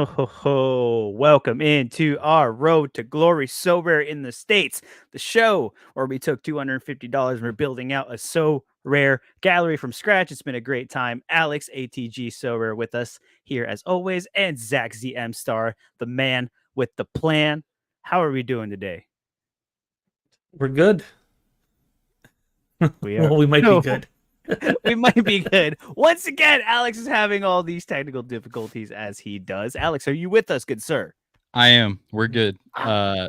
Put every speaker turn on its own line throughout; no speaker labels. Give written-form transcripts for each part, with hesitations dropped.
Ho, ho, ho. Welcome into our Road to Glory So Rare in the States, the show where we took $250 and we're building out a So Rare gallery from scratch. It's been a great time. Alex, ATG So Rare, with us here as always, and Zach ZM Star, the man with the plan. How are we doing today?
We're good.
We are.
Well, we might be
No,
good.
we might be good. Once again, Alex is having all these technical difficulties as he does. Alex, are you with us, good sir?
I am. We're good.
Ah,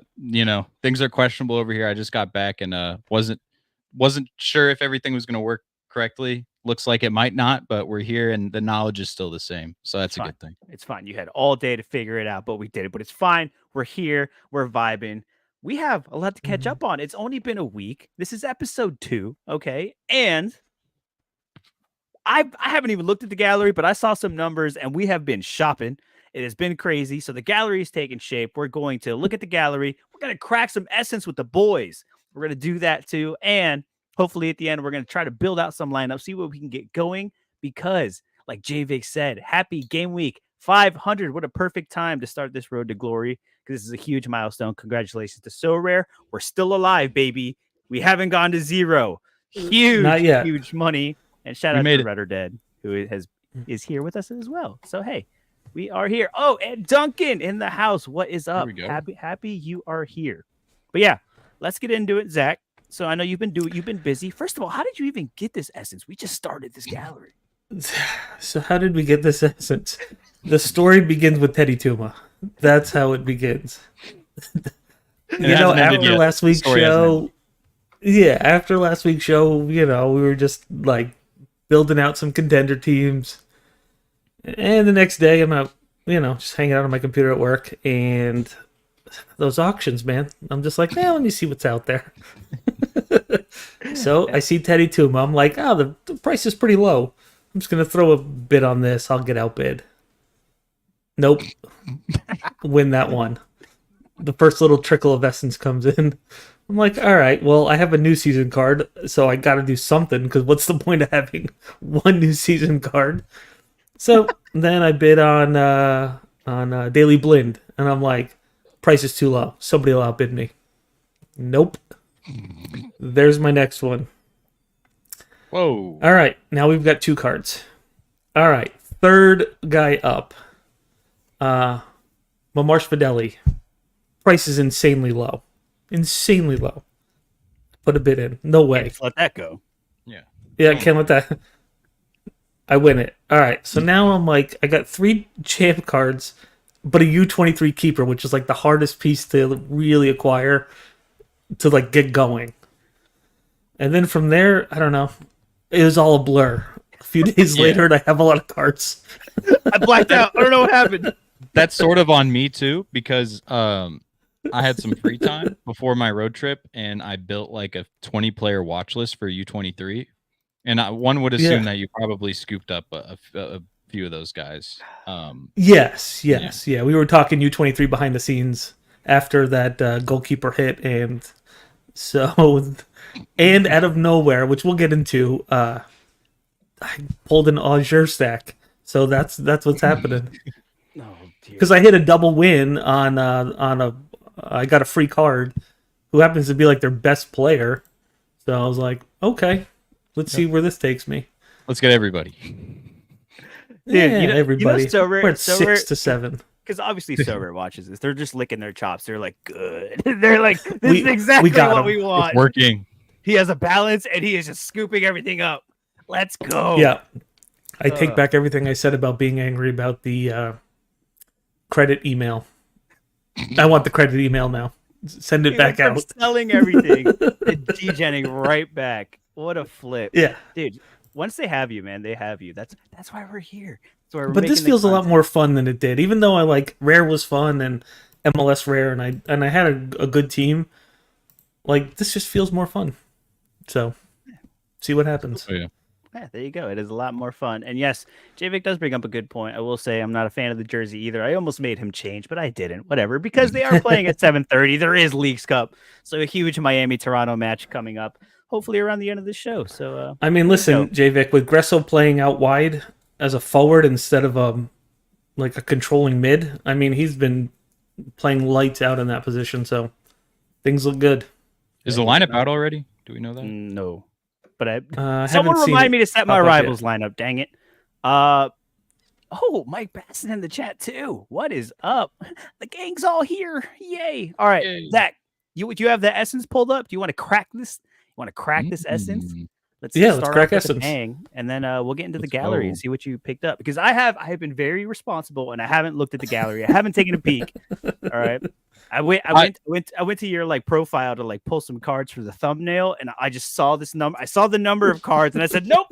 Things are questionable over here. I just got back and wasn't sure if everything was going to work correctly. Looks like it might not, but we're here and the knowledge is still the same. So
it's
that's a
fine.
good thing.
It's fine. You had all day to figure it out, but we did it. But it's fine. We're here. We're vibing. We have a lot to catch
Mhm.
up on. It's only been a week. This is episode 2, okay? And I haven't even looked at the gallery, but I saw some numbers and we have been shopping. It has been crazy. So the gallery is taking shape. We're going to look at the gallery. We're going to crack some essence with the boys. We're going to do that too. And hopefully at the end, we're going to try to build out some lineup, see what we can get going. Because, like JVIC said, happy game week 500. What a perfect time to start this road to glory because this is a huge milestone. Congratulations to So Rare. We're still alive, baby. We haven't gone to zero.
Not
Huge,
yet.
huge money. And shout
We
out
made
to
it.
Red or Dead, who is here with us as well. So hey, we are here. Oh, and Duncan in the house. What is
There
up?
we go.
Happy you are here. But yeah, let's get into it, Zach. So I know you've been busy. First of all, how did you even get this essence? We just started this gallery.
So how did we get this essence? The story begins with Teddy Tuma. That's how it begins.
It hasn't ended
After
yet.
last
The
week's
story hasn't ended.
show, after last week's show, we were just like building out some contender teams. And the next day, I'm out, just hanging out on my computer at work, and those auctions, man. I'm just like, let me see what's out there. So I see Teddy Tuma. I'm like, the price is pretty low. I'm just gonna throw a bid on this. I'll get outbid. Nope. Win that one. The first little trickle of essence comes in. I'm like, all right, well, I have a new season card, so I got to do something. Because what's the point of having one new season card? So then I bid on Daily Blend, and I'm like, price is too low. Somebody will outbid me. Nope. There's my next one.
Whoa.
All right, now we've got 2 cards. All right, third guy up. Mamarsh Fideli. Price is insanely low. Insanely low. Put a bid in. No way.
Let's let that go.
Yeah.
Yeah, I can't let that. I win it. All right, so now I'm like, I got 3 champ cards, but a U23 keeper, which is like the hardest piece to really acquire to like get going. And then from there, I don't know. It was all a blur. A few days
Yeah.
later, and I have a lot of cards.
I blacked out. I don't know what happened.
That's sort of on me too, because I had some free time before my road trip and I built like a 20-player watch list for U23. And one would assume that you probably scooped up a few of those guys.
Yes. Yeah, we were talking U23 behind the scenes after that goalkeeper hit, and so and out of nowhere, which we'll get into, I pulled an Azure stack. So that's what's happening.
Oh, dear.
Because I hit a double win on a I got a free card who happens to be like their best player. So I was like, okay, let's see where this takes me.
Let's get everybody.
Yeah,
Dude,
everybody.
So rare,
We're at
so
6
rare,
to 7.
because obviously So Rare watches this. They're just licking their chops. They're like, good. They're like, this
We-
is exactly
we got
what
him.
we want.
It's working.
He has a balance and he is just scooping everything up. Let's go.
Yeah. I take back everything I said about being angry about the credit email. I want the credit email now. Send it
He
back
went from
out.
selling everything and degenning right back. What a flip.
Yeah.
Dude, once they have you, man, they have you. That's why we're here. That's why we're
But this
making the
feels a lot
content.
more fun than it did. Even though I like Rare was fun and MLS Rare and I had a good team, like this just feels more fun. So see what happens.
Oh, yeah.
Yeah, there you go. It is a lot more fun. And yes, JVIC does bring up a good point. I will say I'm not a fan of the jersey either. I almost made him change, but I didn't. Whatever, because they are playing at 7:30. There is Leagues Cup, so a huge Miami-Toronto match coming up. Hopefully around the end of the show. So
I mean, listen, JVic, with Gresso playing out wide as a forward instead of like a controlling mid. I mean, he's been playing lights out in that position, so things look good.
Is the lineup out already? Do we know that?
No, but
Haven't
someone
seen
remind
it
me to set my
pop up yet.
rivals lineup. Dang it. Oh, Mike Basson in the chat too. What is up? The gang's all here. Yay! All right,
Yay.
Zach, do you have the essence pulled up? Do you want to crack this? You want to crack this essence? Let's
Yeah, let's
start
crack
off with a
essence.
bang, and then we'll get into the
Let's
gallery
go.
and see what you picked up. Because I have been very responsible, and I haven't looked at the gallery. I haven't taken a peek. All right. I went to your like profile to like pull some cards for the thumbnail, and I just saw this number. I saw the number of cards, and I said, "Nope,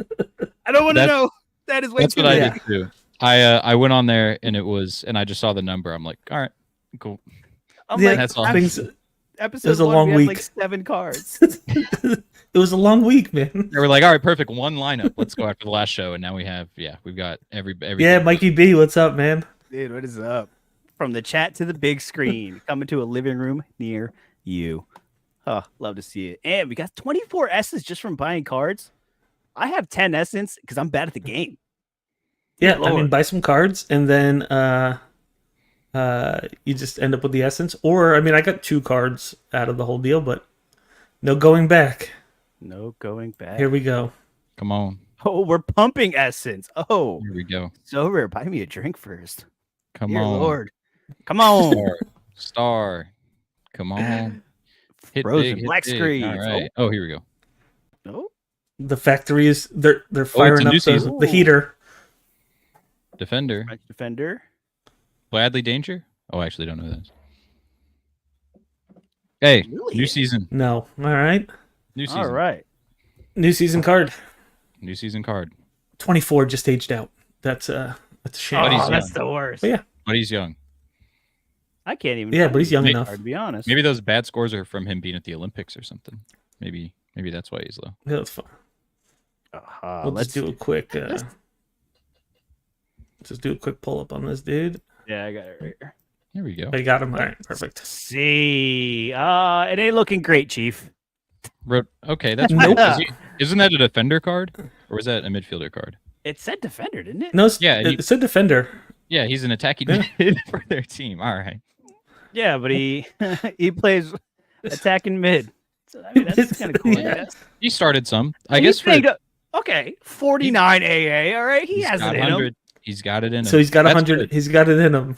I don't want to know." That is way
That's
too
what
many.
I did too. I went on there and I just saw the number. I'm like, all right, cool.
I'm
Yeah,
like,
that's all.
episode
It was a
one,
long
we had,
week.
like 7 cards.
It was a long week, man.
They were like, all right, perfect, one lineup. Let's go after the last show, and now we've got everything.
Yeah, Mikey B, what's up, man?
Dude, what is up? From the chat to the big screen, coming to a living room near you. Oh, love to see it. And we got 24 S's just from buying cards. I have 10 Essence because I'm bad at the game.
Yeah,
Lord.
I mean, buy some cards and then you just end up with the essence. Or, I mean, I got 2 cards out of the whole deal, but no going back.
No going back.
Here we go.
Come on,
Oh, we're pumping Essence. Oh,
here we go.
so rare. Buy me a drink first.
Come
Dear
on,
Lord. Come on.
star. Come on, hit
Frozen
big, hit
black
big.
screens.
All right. Oh, here we go.
Oh,
The factory is they're firing
new
up
season.
the heater.
Defender,
French defender.
Bradley Danger. Oh, I actually don't know this. Hey,
Really?
new season,
No, all right.
new season,
All right.
New season card.
new season card.
24 just aged out. That's a shame.
But he's
Oh, that's
young.
the worst.
But yeah,
But he's young.
I can't even.
Yeah,
find
but he's young
it.
enough.
Hard to be honest.
Maybe those bad scores are from him being at the Olympics or something. Maybe that's why he's low.
yeah, that's fine. We'll
Let's
just do a quick. Just do a quick pull up on this dude.
Yeah, I got it right here.
Here we go.
I got him. All right, perfect.
See, it ain't looking great, Chief.
Okay, that's
Nope.
weird. Isn't that a defender card, or was that a midfielder card?
It said defender, didn't it?
No,
Yeah,
it's a defender.
Yeah, he's an attacking
Yeah.
mid for their team. All right.
Yeah, but he he plays attacking mid. So, I mean, that's kind of cool. I
Yeah.
guess.
He started some. I
And
guess
he's
for
banged up- okay, 49 AA. All right, he
he's
has
got
it in him.
100. He's got it in him.
So he's got
That's
100.
good.
He's got it in him.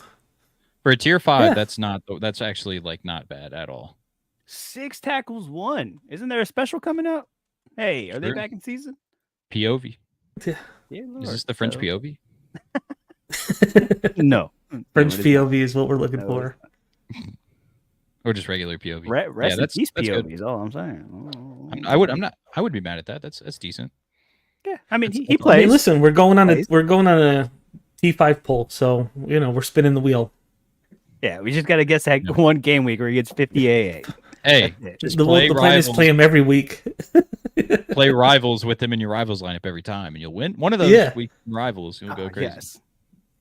For a tier 5.
Yeah.
That's actually like not bad at all.
6 tackles, 1. Isn't there a special coming out? Hey, are they
Sure.
back in season?
POV.
Yeah.
Yeah,
Is this the French POV?
No.
French
No, it is
POV is what we're looking
No,
for.
Or just regular POV?
not. Rest in
that's
peace
good.
POV is all I'm saying.
I would be mad at that. That's decent.
Yeah, I mean, he
I
plays.
mean, listen, we're going on
Plays.
a T5 poll, so we're spinning the wheel.
Yeah, we just got to guess that
No.
one game week where he gets 50 AA.
Hey,
That's it.
just
The
play
plan is
rivals.
play him every week.
Play rivals with him in your rivals lineup every time, and you'll win. One of those
Yeah.
weak rivals, you'll go
Ah,
crazy.
yes.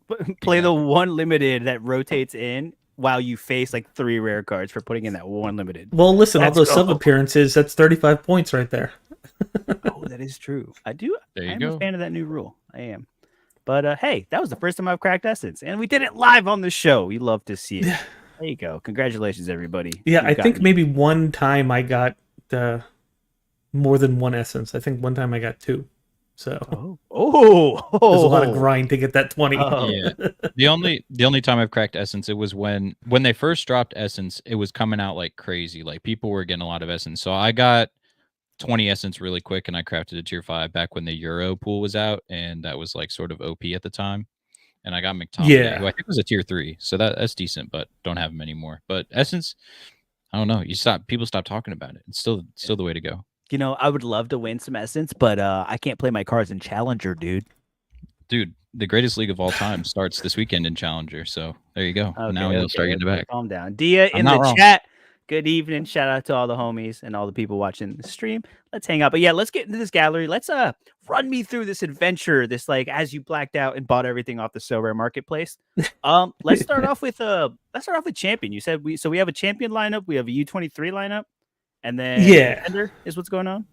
But play the one limited that rotates in while you face like 3 rare cards for putting in that one limited.
Well, listen, all
Let's
those
go.
sub appearances, that's 35 points right there.
Oh, that is true. I do.
There you
I'm
go.
a fan of that new rule. I am. But hey, that was the first time I've cracked Essence, and we did it live on the show. We love to see it.
Yeah.
There you go. Congratulations, everybody.
Yeah,
You
I
got
think
me.
maybe one time I got more than one essence. I think one time I got 2. So there's a lot of grind to get that 20.
Oh.
Yeah. The only time I've cracked Essence, it was when they first dropped Essence, it was coming out like crazy. Like people were getting a lot of Essence. So I got 20 Essence really quick, and I crafted a tier 5 back when the Euro pool was out, and that was like sort of OP at the time. And I got McTominay,
Yeah.
who I think was a tier 3, so that's decent, but don't have him anymore. But Essence, I don't know. People stop talking about it. It's still the way to go.
You know, I would love to win some Essence, but I can't play my cards in Challenger, dude.
Dude, the greatest league of all time starts this weekend in Challenger. So there you go.
Okay,
Now you'll start getting it back.
Calm down. Dia
I'm
in
not
the
wrong.
chat. Good evening. Shout out to all the homies and all the people watching the stream. Let's hang out. But yeah, let's get into this gallery. Let's run me through this adventure. This like as you blacked out and bought everything off the Sorare marketplace. Let's start off with champion. You said we have a champion lineup, we have a U23 lineup, and then
Yeah.
defender is what's going on.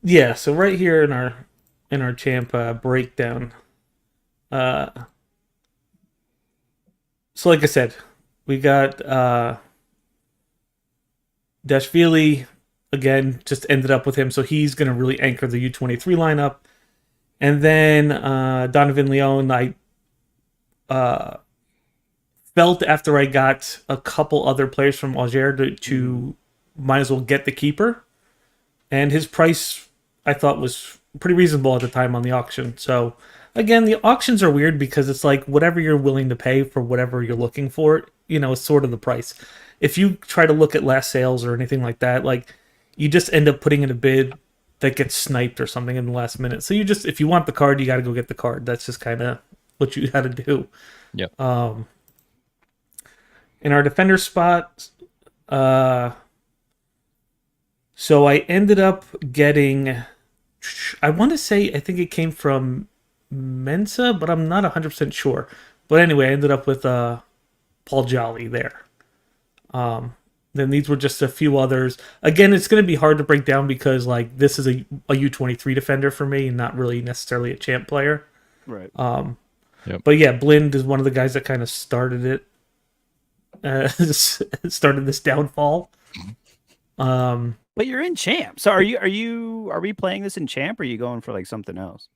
Yeah, so right here in our champ breakdown, So like I said, we got Dashvili again. Just ended up with him, so he's going to really anchor the U23 lineup. And then Donovan Leone, I felt after I got a couple other players from Alger to might as well get the keeper. And his price I thought was pretty reasonable at the time on the auction. So again, the auctions are weird because it's like whatever you're willing to pay for whatever you're looking for, is sort of the price. If you try to look at last sales or anything like that, like you just end up putting in a bid that gets sniped or something in the last minute. So if you want the card, you got to go get the card. That's just kind of what you got to do.
Yep.
In our defender spot, so I ended up getting, I want to say, I think it came from Mensa, but I'm not 100% sure. But anyway, I ended up with Paul Jolly there. Then these were just a few others. Again, it's going to be hard to break down because like this is a U23 defender for me and not really necessarily a champ player.
Right.
Yep.
But yeah, Blind is one of the guys that kind of started it. Started this downfall.
But you're in champ. So are we playing this in champ or are you going for like something else?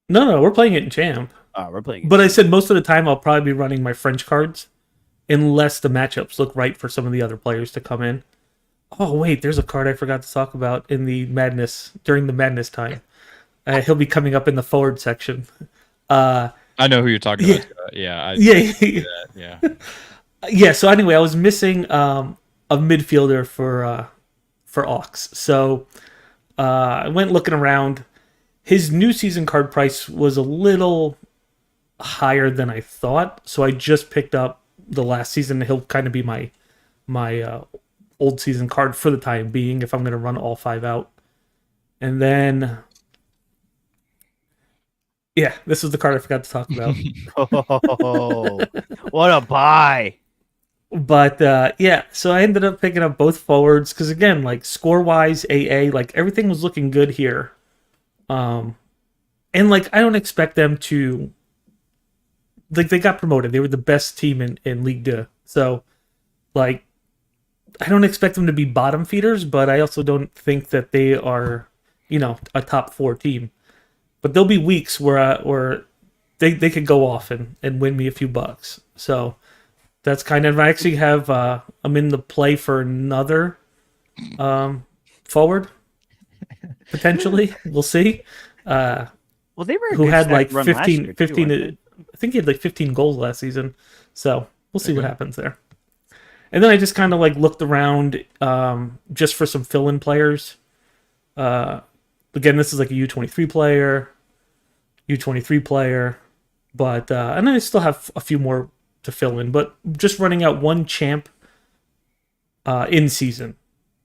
No, we're playing it in champ.
Oh, we're playing it.
But I said most of the time I'll probably be running my French cards unless the matchups look right for some of the other players to come in. Oh wait, there's a card I forgot to talk about in the madness during the madness time. He'll be coming up in the forward section.
I know who you're talking about. Yeah. Yeah.
Yeah. So anyway, I was missing a midfielder for Aux. So I went looking around. His new season card price was a little higher than I thought, so I just picked up the last season. He'll kind of be my old season card for the time being if I'm going to run all 5 out. And then, yeah, this was the card I forgot to talk about.
Oh, what a buy!
But yeah, so I ended up picking up both forwards because again, like score wise, AA, like everything was looking good here. And like I don't expect them to, like they got promoted. They were the best team in Ligue 2. So like I don't expect them to be bottom feeders, but I also don't think that they are, a top 4 team. But there'll be weeks where they could go off and win me a few bucks. So that's kind of, I actually have I'm in the play for another forward potentially. We'll see.
Well, they were a
who
good
had
stack
like
run last
15
year, too,
15
weren't
I think he had like 15 goals last season. So we'll see what happens there. And then I just kind of like looked around just for some fill-in players. Again, this is like a U23 player, but and I still have a few more to fill in, but just running out one champ in season.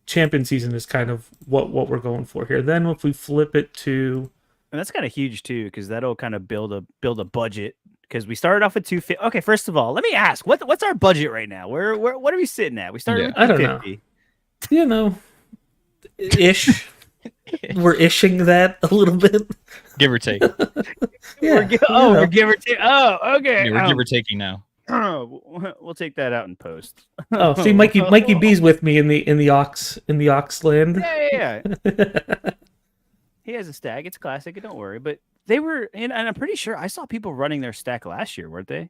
Champ in season is kind of what we're going for here. Then if we flip it to,
And that's kind of huge too, because that'll kind of build a budget. Because we started off with 250. Okay, first of all, let me ask, what's our budget right now? What are we sitting at? We started with
I don't
250.
Ish. We're ishing that a little bit,
Give or take.
Yeah.
We're give or take. Oh, okay.
Yeah, we're give or taking now.
We'll take that out in post.
Oh, see, Mikey B's with me in the ox land.
Yeah. He has a stack. It's classic. Don't worry. But they were, and I'm pretty sure I saw people running their stack last year, weren't they?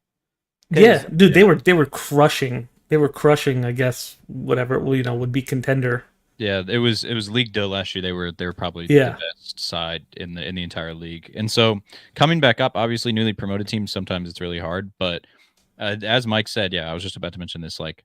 Yeah, dude, they were crushing. They were crushing. I guess whatever would be contender.
Yeah, it was League 2 last year. They were probably the best side in the entire league. And so coming back up, obviously newly promoted teams, sometimes it's really hard. But as Mike said, yeah, I was just about to mention this. Like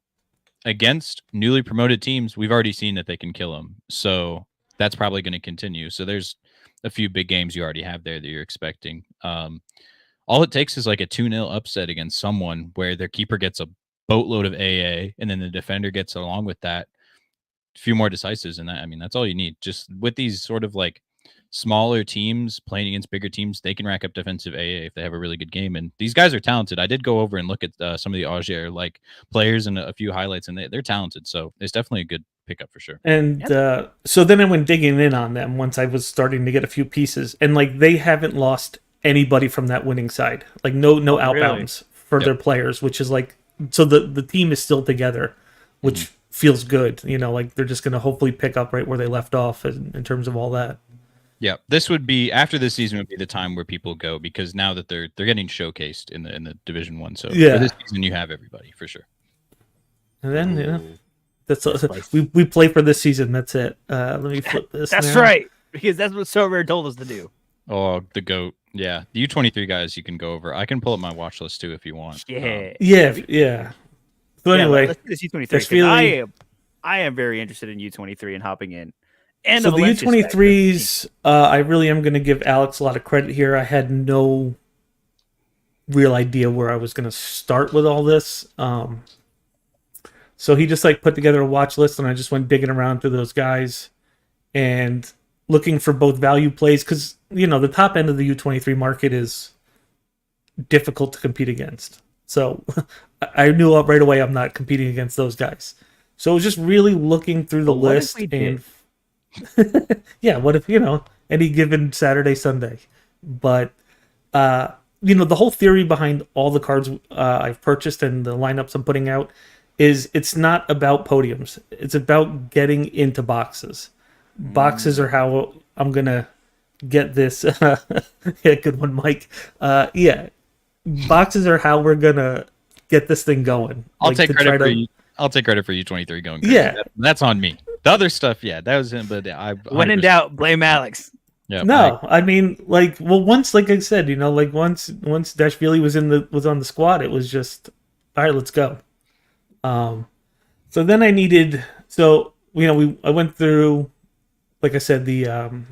against newly promoted teams, we've already seen that they can kill them. So that's probably going to continue. So there's a few big games you already have there that you're expecting. All it takes is like a 2-0 upset against someone where their keeper gets a boatload of AA and then the defender gets along with that. Few more decisives, and that's all you need. Just with these sort of like smaller teams playing against bigger teams, they can rack up defensive AA if they have a really good game. And these guys are talented. I did go over and look at some of the Auger like players and a few highlights, and they're talented. So it's definitely a good pickup for sure.
And so then I went digging in on them once I was starting to get a few pieces, and like they haven't lost anybody from that winning side. Like no outbounds for their players, which is like so the team is still together, which feels good. Like they're just going to hopefully pick up right where they left off in terms of all that.
Yeah, this would be after this season would be the time where people go because now that they're getting showcased in the Division 1. So for this season you have everybody for sure.
And then
Ooh,
that's
this place.
we play for this season. That's it. Let me flip this.
That's
now.
right, because that's what Sorare told us to do.
Oh, the GOAT. Yeah, the U23 guys you can go over. I can pull up my watch list too if you want.
Yeah.
Yeah. So anyway,
let's do this U23.
there's
'Cause
really-
I am very interested in U23 and hopping in. And
so
the
the
Valencia stack,
U23s, I really am going to give Alex a lot of credit here. I had no real idea where I was going to start with all this. So he just put together a watch list, and I just went digging around through those guys and looking for both value plays because the top end of the U23 market is difficult to compete against. So I knew right away I'm not competing against those guys. So it was just really looking through the
But what if
list
we
and
did?
yeah, what if any given Saturday, Sunday, but the whole theory behind all the cards I've purchased and the lineups I'm putting out is it's not about podiums. It's about getting into boxes. Boxes are how I'm gonna get this. Yeah, good one, Mike. Yeah, boxes are how we're gonna get this thing going.
I'll take credit for you. I'll take credit for U23 going. Crazy.
Yeah,
that's on me. The other stuff, yeah, that was him. But
when in doubt, blame Alex.
Yeah.
No, I mean, once, like I said, once Dashvili was on the squad, it was just all right. Let's go. So then I needed. So I went through, like I said, the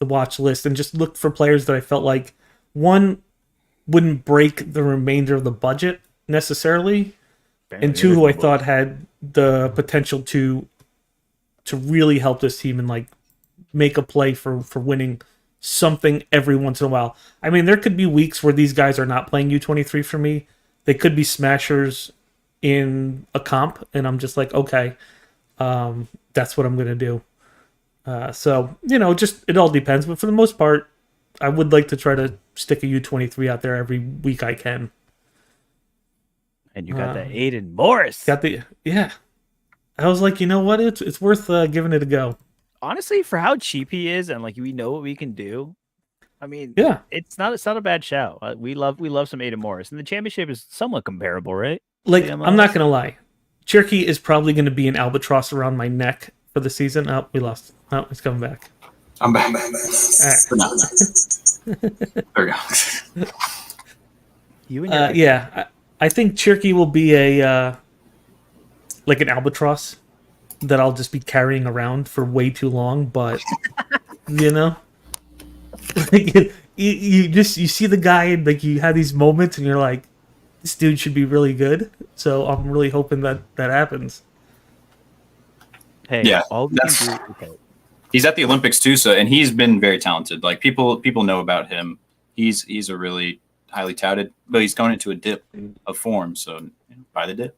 watch list and just looked for players that I felt like one wouldn't break the remainder of the budget necessarily, and two who I thought had the potential to really help this team and make a play for winning something every once in a while. I mean, there could be weeks where these guys are not playing U23 for me. They could be smashers in a comp, and I'm just like, okay, that's what I'm gonna do. So just it all depends, but for the most part, I would like to try to stick a U23 out there every week I can.
And you got that Aiden Morris.
Yeah. I was like, you know what? It's worth giving it a go.
Honestly, for how cheap he is, and we know what we can do. I mean,
yeah,
it's not a bad shout. We love some Aiden Morris, and the championship is somewhat comparable, right?
I'm not gonna lie, Cherokee is probably going to be an albatross around my neck for the season. Oh, we lost. Oh, he's coming back.
I'm back. There we go.
You and
yeah, I think Cherokee will be a an albatross that I'll just be carrying around for way too long. But you see the guy and you have these moments and you're like, this dude should be really good. So I'm really hoping that happens.
Hey,
yeah,
all we can do. Okay.
He's at the Olympics too, and he's been very talented. People know about him. He's a really highly touted, but he's going into a dip of form. So buy the dip.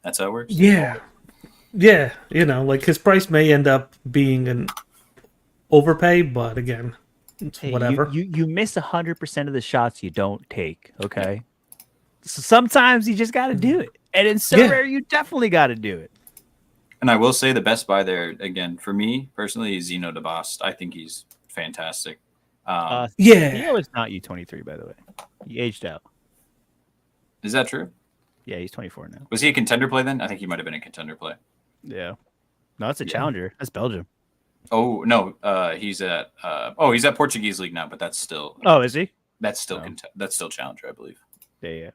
That's how it works.
Yeah. His price may end up being an overpay, but again, it's whatever.
You miss 100% of the shots you don't take. Okay. So sometimes you just got to do it, and in Sorare, you definitely got to do it.
And I will say the best buy there, again, for me personally, is Zeno DeBost. I think he's fantastic.
Zeno is not U23, by the way. He aged out.
Is that true?
Yeah, he's 24 now.
Was he a contender play then? I think he might have been a contender play.
Yeah. No, that's a challenger. That's Belgium.
Oh, no. He's at Portuguese League now, but that's still.
Oh, is he?
That's still that's still challenger, I believe.
Yeah.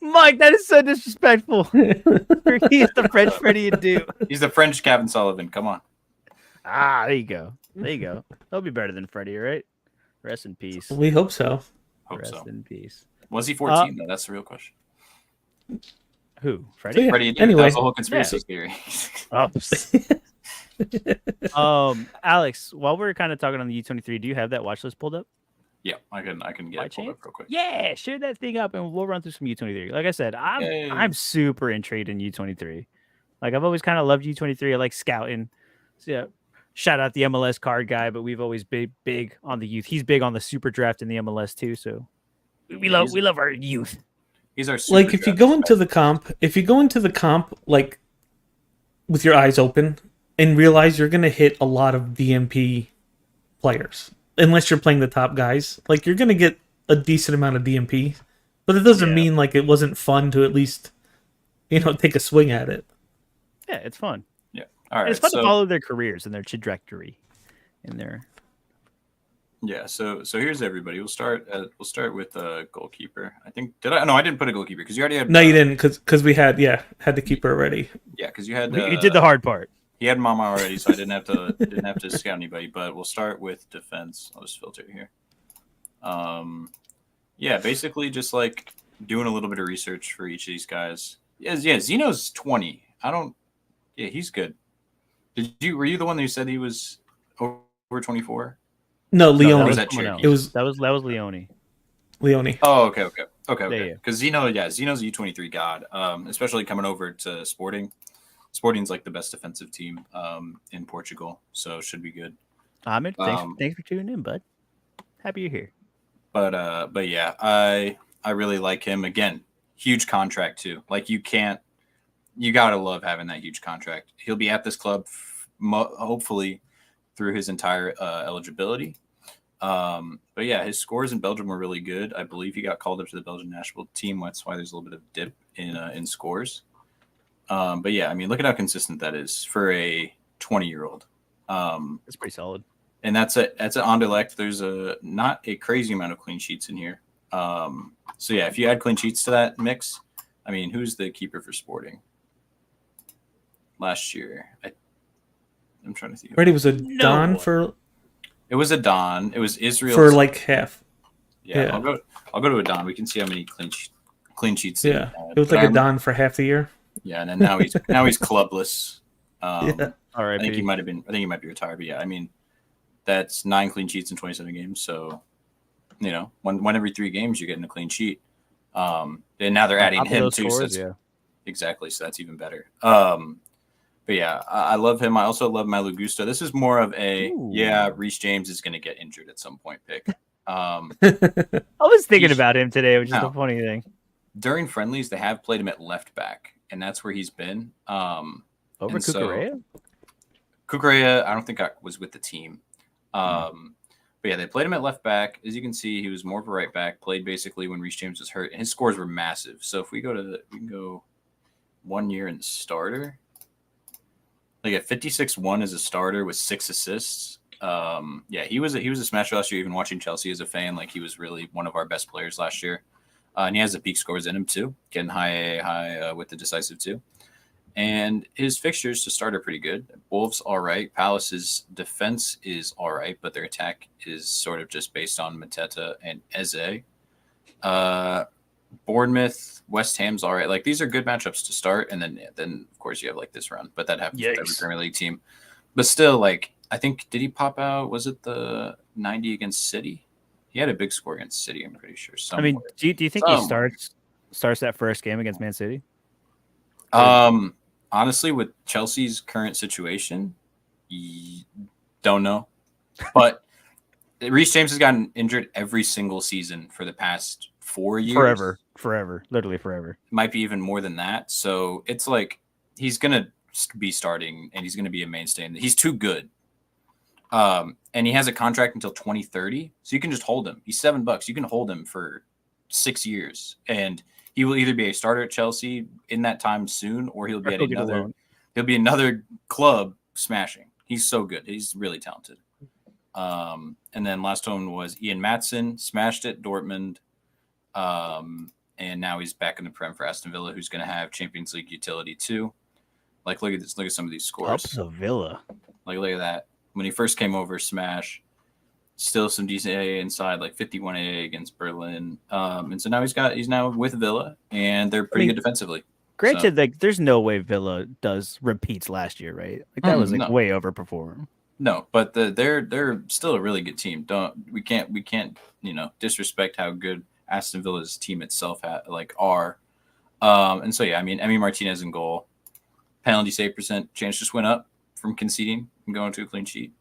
Mike, that is so disrespectful. He is the French Freddie Adu.
He's the French Kevin Sullivan. Come on.
Ah, there you go. He'll be better than Freddie, right? Rest in peace.
We hope so.
Rest in peace.
Was he 14 though? That's the real question.
Who? Freddie?
Freddie Adu.
Anyway.
That was the whole conspiracy theory.
Alex, while we're kind of talking on the U23, do you have that watch list pulled up?
Yeah, I can get it pulled up real quick.
Yeah, share that thing up and we'll run through some U23. Like I said, I'm super intrigued in U23. I've always kind of loved U23. I like scouting. So, yeah, shout out the MLS card guy, but we've always been big on the youth. He's big on the super draft in the MLS too. So we love our youth.
He's our super
Like if you
draft
go into
spec.
the comp like with your eyes open and realize you're gonna hit a lot of DMP players, unless you're playing the top guys. Like you're gonna get a decent amount of DMP, but it doesn't
Yeah.
mean like it wasn't fun to at least take a swing at it.
Yeah, it's fun.
Yeah. All
And
right.
it's fun to
So
follow their careers and their trajectory in their
yeah. So here's everybody. We'll start with goalkeeper. I think did I? No, I didn't put a goalkeeper because you already had.
No, you didn't, because we had the keeper already.
Yeah, because you had.
you did the hard part.
He had Mama already, so I didn't have to scout anybody. But we'll start with defense. I'll just filter it here. Yeah, basically just like doing a little bit of research for each of these guys. Yeah, Zeno's 20. Yeah, he's good. Were you the one who said he was over 24?
No,
No,
Leone.
that
was
was at
someone
Cherokee.
else. That was Leone.
Leone.
Oh, okay.
Yeah.
Because Zeno's a U23 god, especially coming over to Sporting. Sporting's like the best defensive team in Portugal, so should be good.
Ahmed, thanks for tuning in, bud. Happy you're here.
But yeah, I really like him. Again, huge contract too. Like you gotta love having that huge contract. He'll be at this club hopefully through his entire eligibility. But yeah, his scores in Belgium were really good. I believe he got called up to the Belgian national team. That's why there's a little bit of dip in scores. But yeah, I mean, look at how consistent that is for a 20-year-old.
It's pretty solid.
And that's an Anderlecht. There's not a crazy amount of clean sheets in here. So yeah, if you add clean sheets to that mix, I mean, who's the keeper for Sporting last year? I'm trying to think.
Already was a Don for.
It was a Don. It was Israel
for like half.
Yeah, I'll go to a Don. We can see how many clean sheets.
Yeah, it was like a Don for half the year.
Yeah, and then now he's clubless.
Yeah.
All right.
I think he might be retired. But yeah, I mean, that's 9 clean sheets in 27 games. So, one every 3 games you're getting a clean sheet. And now they're adding him too.
Scores,
so
yeah.
Exactly. So that's even better. But yeah, I love him. I also love Malo Gusto. This is more of a Reece James is going to get injured at some point pick.
I was thinking about him today, which is the funny thing.
During friendlies, they have played him at left back, and that's where he's been.
Over Cucurella?
Cucurella, I don't think I was with the team. But yeah, they played him at left back. As you can see, he was more of a right back. Played basically when Reece James was hurt, and his scores were massive. So if we can go 1 year in the starter. Like at 56-1 as a starter with 6 assists. Yeah, he was a smasher last year. Even watching Chelsea as a fan, like he was really one of our best players last year. And he has the peak scores in him too, getting high with the decisive too. And his fixtures to start are pretty good. Wolves all right. Palace's defense is all right, but their attack is sort of just based on Mateta and Eze. Bournemouth, West Ham's all right. Like these are good matchups to start, and then of course you have like this run, but that happens with every Premier League team. But still, like I think did he pop out? Was it the 90 against City? He had a big score against City. I'm pretty sure. Somewhere.
I mean, do you think he starts that first game against Man City?
Honestly, with Chelsea's current situation, don't know, but Reece James has gotten injured every single season for the past 4 years.
Forever, literally forever.
Might be even more than that. So it's like he's gonna be starting and he's gonna be a mainstay. He's too good. And he has a contract until 2030, so you can just hold him. He's $7. You can hold him for 6 years, and he will either be a starter at Chelsea in that time soon, or he'll be another club smashing. He's so good. He's really talented. And then last one was Ian Maatsen, smashed at Dortmund. And now he's back in the Prem for Aston Villa, who's going to have Champions League utility too. Like, look at this. Look at some of these scores.
Up the Villa.
Like, look at that. When he first came over, smash. Still some decent AA inside, like 51 AA against Berlin. And so now he's now with Villa, and they're pretty good defensively.
Granted, like there's no way Villa does repeats last year, right? Like that was way overperformed.
No, but they're still a really good team. We can't disrespect how good Aston Villa's team itself are. And so yeah, I mean Emi Martinez in goal, penalty save percent chance just went up from conceding and going to a clean sheet.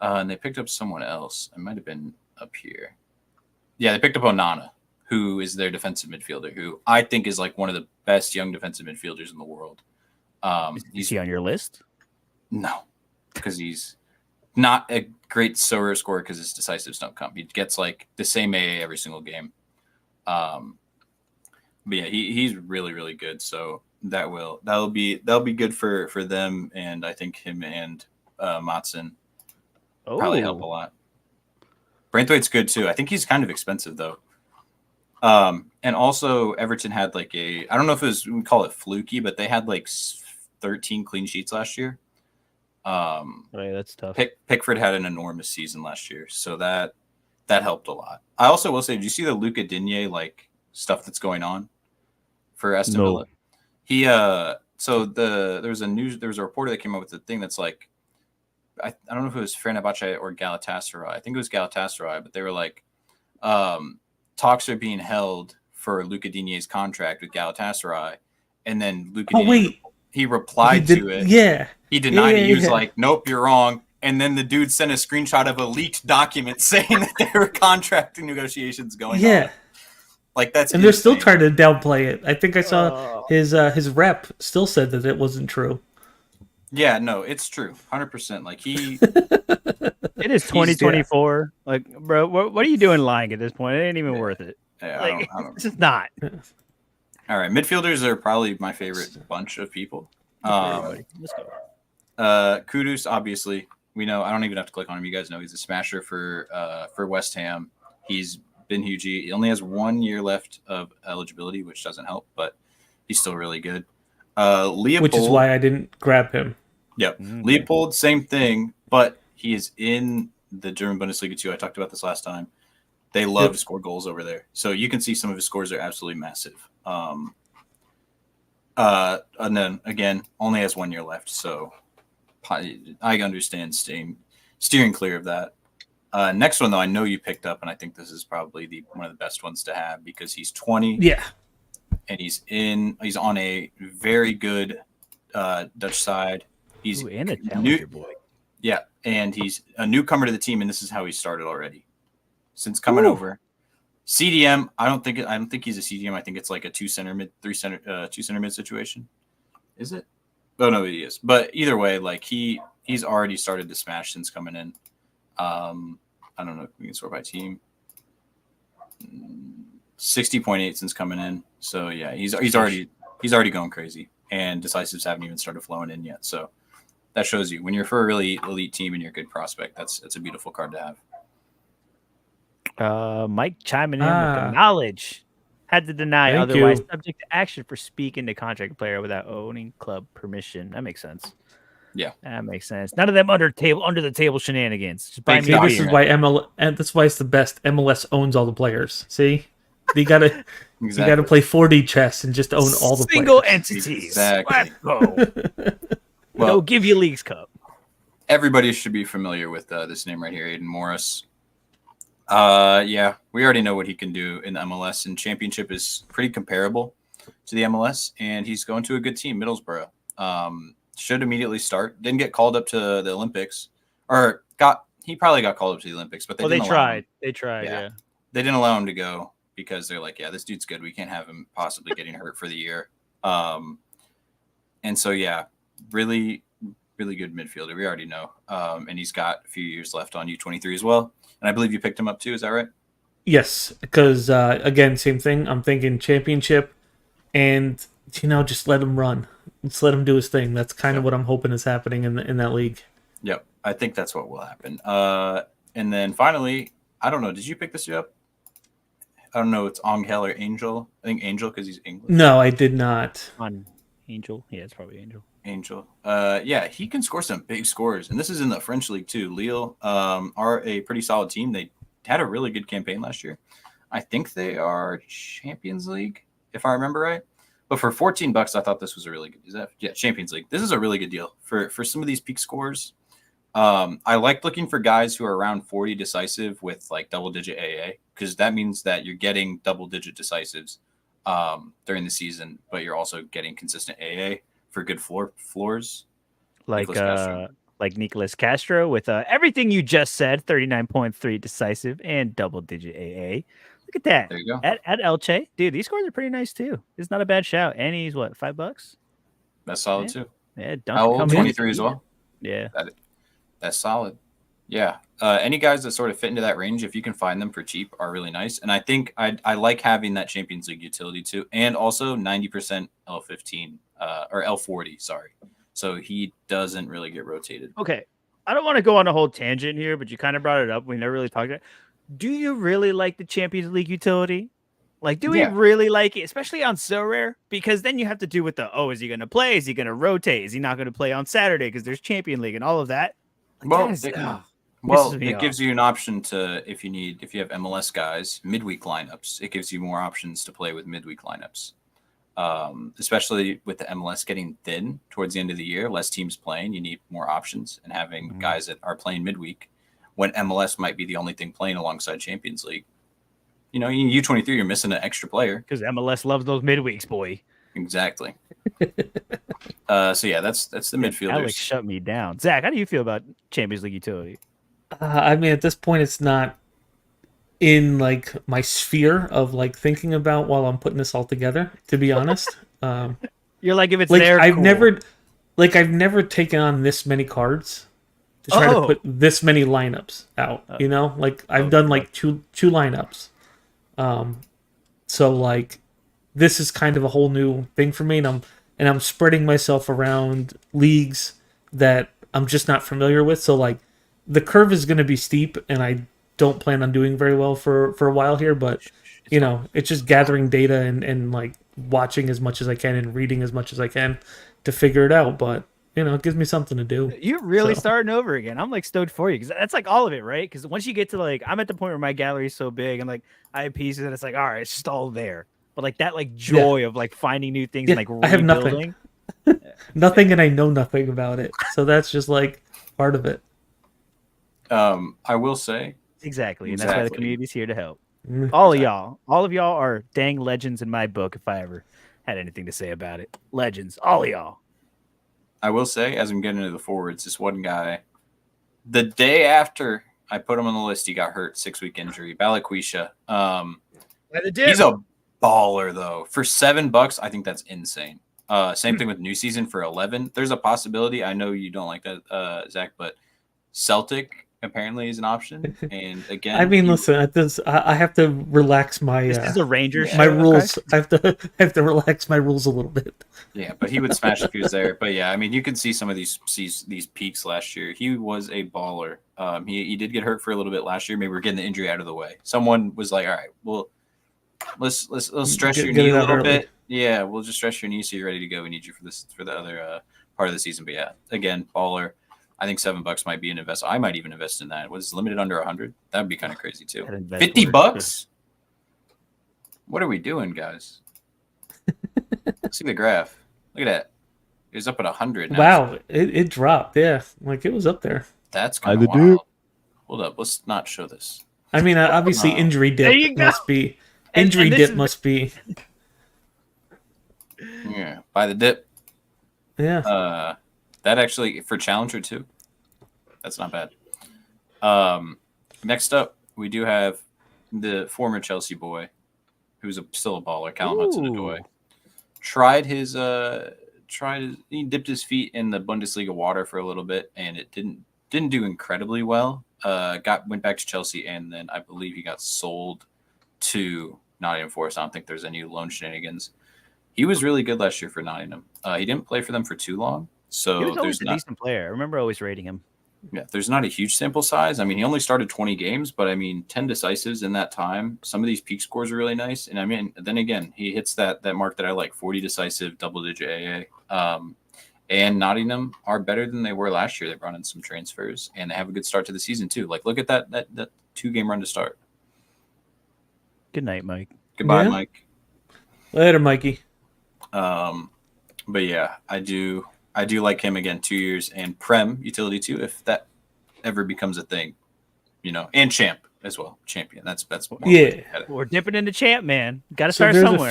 And they picked up someone else. It might have been up here. Yeah, they picked up Onana, who is their defensive midfielder, who I think is like one of the best young defensive midfielders in the world.
Is he on your list?
No, because he's not a great Sorare scorer because his decisives don't come. He gets like the same AA every single game. But yeah, he's really, really good. So that'll be good for them, and I think him and Matson probably help a lot. Braithwaite's good too. I think he's kind of expensive though. And also Everton had like I don't know if it was, we call it fluky, but they had like 13 clean sheets last year.
Right, that's tough.
Pickford had an enormous season last year, so that helped a lot. I also will say, did you see the Luca Digne like stuff that's going on for Aston Villa? He so there was a reporter that came up with a thing that's like, I don't know if it was Fenerbahce or Galatasaray. I think it was Galatasaray, but they were like, talks are being held for Luca Digne's contract with Galatasaray, and then Luca Digne, he replied to it.
Yeah.
He denied it. He was like, nope, you're wrong. And then the dude sent a screenshot of a leaked document saying that there were contracting negotiations going on. Like that's
and insane. They're still trying to downplay it. I think I saw his rep still said that it wasn't true.
Yeah, no, it's true. 100%. Like he
it is 2024. Like, bro, what are you doing lying at this point? It ain't even worth it.
Yeah,
like,
I don't
it's just not.
All right, midfielders are probably my favorite bunch of people.
Let's go.
Kudus, obviously, we know. I don't even have to click on him. You guys know he's a smasher for West Ham. He's been huge. He only has 1 year left of eligibility, which doesn't help, but he's still really good. Leopold,
which is why I didn't grab him.
Yep. Leopold, same thing, but he is in the German Bundesliga too. I talked about this last time. They love to score goals over there. So you can see some of his scores are absolutely massive. And then again, only has 1 year left. So I understand steering clear of that. Next one though, I know you picked up, and I think this is probably one of the best ones to have because he's 20.
Yeah.
And he's on a very good Dutch side. He's
and a talented boy.
Yeah, and he's a newcomer to the team, and this is how he started already. Since coming over, CDM. I don't think he's a CDM. I think it's like a 2 center mid, 3 center, 2 center mid situation. Is it? Oh no, he is. But either way, like he's already started to smash since coming in. I don't know if we can sort by team. 60.8 since coming in. So yeah, he's already going crazy, and decisives haven't even started flowing in yet. So that shows you when you're for a really elite team and you're a good prospect, that's a beautiful card to have.
Mike chiming in with the knowledge. Had to deny otherwise subject to action for speaking to contract player without owning club permission. That makes sense.
Yeah,
that makes sense. None of them under the table shenanigans. Just buy me
this is why and that's why it's the best. MLS owns all the players. See, you gotta play 4D chess and just own all the
single
players.
entities.
Exactly.
Let's go. Well, they'll give you Leagues Cup.
Everybody should be familiar with this name right here, Aiden Morris. Yeah, we already know what he can do in the MLS, and Championship is pretty comparable to the MLS, and he's going to a good team, Middlesbrough. Should immediately start. Didn't get called up to the Olympics, he probably got called up to the Olympics, but they tried.
They tried. Yeah.
They didn't allow him to go because they're like, yeah, this dude's good. We can't have him possibly getting hurt for the year. And so yeah, really, really good midfielder. We already know. And he's got a few years left on U23 as well. And I believe you picked him up too. Is that right?
Yes, because again, same thing. I'm thinking Championship, and just let him run. Just let him do his thing. That's kind of what I'm hoping is happening in that league.
Yep, I think that's what will happen. And then finally, I don't know. Did you pick this up? I don't know. It's Angel or Angel. I think Angel because he's English.
No, I did not.
On Angel, yeah, it's probably Angel.
Angel. Yeah, he can score some big scores, and this is in the French league too. Lille are a pretty solid team. They had a really good campaign last year. I think they are Champions League, if I remember right. But for $14, I thought this was a really good. Champions League? This is a really good deal for some of these peak scores. I like looking for guys who are around 40 decisive with like double-digit AA, because that means that you're getting double-digit decisives during the season, but you're also getting consistent AA for good floors.
Like Nicolas Castro with everything you just said, 39.3 decisive and double-digit AA. Look at that.
There you go.
At Elche. Dude, these scores are pretty nice too. It's not a bad shout. And he's what, $5?
That's solid
Yeah.
too.
Yeah,
How old?
coming in
23 as well.
Yeah.
That's solid. Yeah. Any guys that sort of fit into that range, if you can find them for cheap, are really nice. And I think I like having that Champions League utility too, and also 90% L15 or L40. Sorry, so he doesn't really get rotated.
Okay. I don't want to go on a whole tangent here, but you kind of brought it up. We never really talked about it. Do you really like the Champions League utility? Like, do we
Yeah.
really like it, especially on So Rare? Because then you have to do with is he going to play? Is he going to rotate? Is he not going to play on Saturday because there's Champion League and all of that? Like,
Well,
that is-
Well,
pisses me
it gives you an option to if you have MLS guys midweek lineups. It gives you more options to play with midweek lineups, especially with the MLS getting thin towards the end of the year. Less teams playing, you need more options, and having guys that are playing midweek when MLS might be the only thing playing alongside Champions League. You know, in U23, you're missing an extra player.
Because MLS loves those midweeks, boy.
Exactly. So yeah, that's the midfielders.
Alex shut me down. Zach, how do you feel about Champions League utility?
I mean, at this point, it's not in like my sphere of like thinking about while I'm putting this all together. To be honest,
You're like, if it's
like
there,
I've
cool.
never taken on this many cards to try to put this many lineups out. You know, like I've done like two lineups. So like this is kind of a whole new thing for me, and I'm spreading myself around leagues that I'm just not familiar with. So like the curve is going to be steep, and I don't plan on doing very well for a while here. But you know, it's just gathering data and like watching as much as I can and reading as much as I can to figure it out. But you know, it gives me something to do.
You're really
So-
starting over again. I'm like stoked for you because that's like all of it, right? Because once you get to like, I'm at the point where my gallery is so big and like I have pieces and it's like, all right, it's just all there. But like that, like joy of like finding new things and
Yeah,
like
I have nothing.
rebuilding.
Nothing, and I know nothing about it. So that's just like part of it.
I will say,
Exactly. And that's why the
Exactly.
community's here to help.
Mm.
All of y'all are dang legends in my book if I ever had anything to say about it. Legends. All of y'all.
I will say, as I'm getting into the forwards, this one guy, the day after I put him on the list, he got hurt, 6-week injury. Balaquisha. He's a baller though. For $7, I think that's insane. Same thing with New Season for 11. There's a possibility. I know you don't like that, Zach, but Celtic apparently is an option. And again,
I mean, listen, at this, I have to relax my
This is a Rangers
my
show, okay?
rules. I have to relax my rules a little bit.
yeah, but he would smash if he was there. But yeah, I mean, you can see some of these peaks last year. He was a baller. He did get hurt for a little bit last year. Maybe we're getting the injury out of the way. Someone was like, "All right, well, let's stretch your
Get
knee
it
a
out
little
early."
bit. Yeah, we'll just stretch your knee so you're ready to go. We need you for the other part of the season." But yeah, again, baller. I think $7 might be an invest. I might even invest in that. Was limited under 100. That'd be kind of crazy too.
That invest
$50. What are we doing, guys? See the graph. Look at that. It was up at 100. Now.
Wow, it dropped. Yeah, like it was up there.
That's kind
the
of wild. Hold up. Let's not show this.
I mean, obviously,
Wow.
injury
There you
dip
go.
must be
And
injury
this
dip
is-
must be.
Yeah, buy the dip.
Yeah,
That actually for Challenger too. That's not bad. Next up, we do have the former Chelsea boy, who's still a baller, Callum Hudson-Odoi. He dipped his feet in the Bundesliga water for a little bit, and it didn't do incredibly well. Went back to Chelsea, and then I believe he got sold to Nottingham Forest. I don't think there's any loan shenanigans. He was really good last year for Nottingham. He didn't play for them for too long, so
He was always
there's
a
not.
decent player. I remember always rating him.
Yeah, there's not a huge sample size. I mean, he only started 20 games, but I mean, 10 decisives in that time. Some of these peak scores are really nice. And I mean, then again, he hits that mark that I like, 40 decisive, double-digit AA. And Nottingham are better than they were last year. They brought in some transfers, and they have a good start to the season too. Like, look at that 2-game run to start.
Good night, Mike.
Goodbye,
Yeah.
Mike.
later, Mikey.
But yeah, I do like him again, 2 years and Prem utility too, if that ever becomes a thing, you know, and champ as well. Champion. That's more
Yeah.
We're dipping into champ, man. Got to
So
start
there's
somewhere.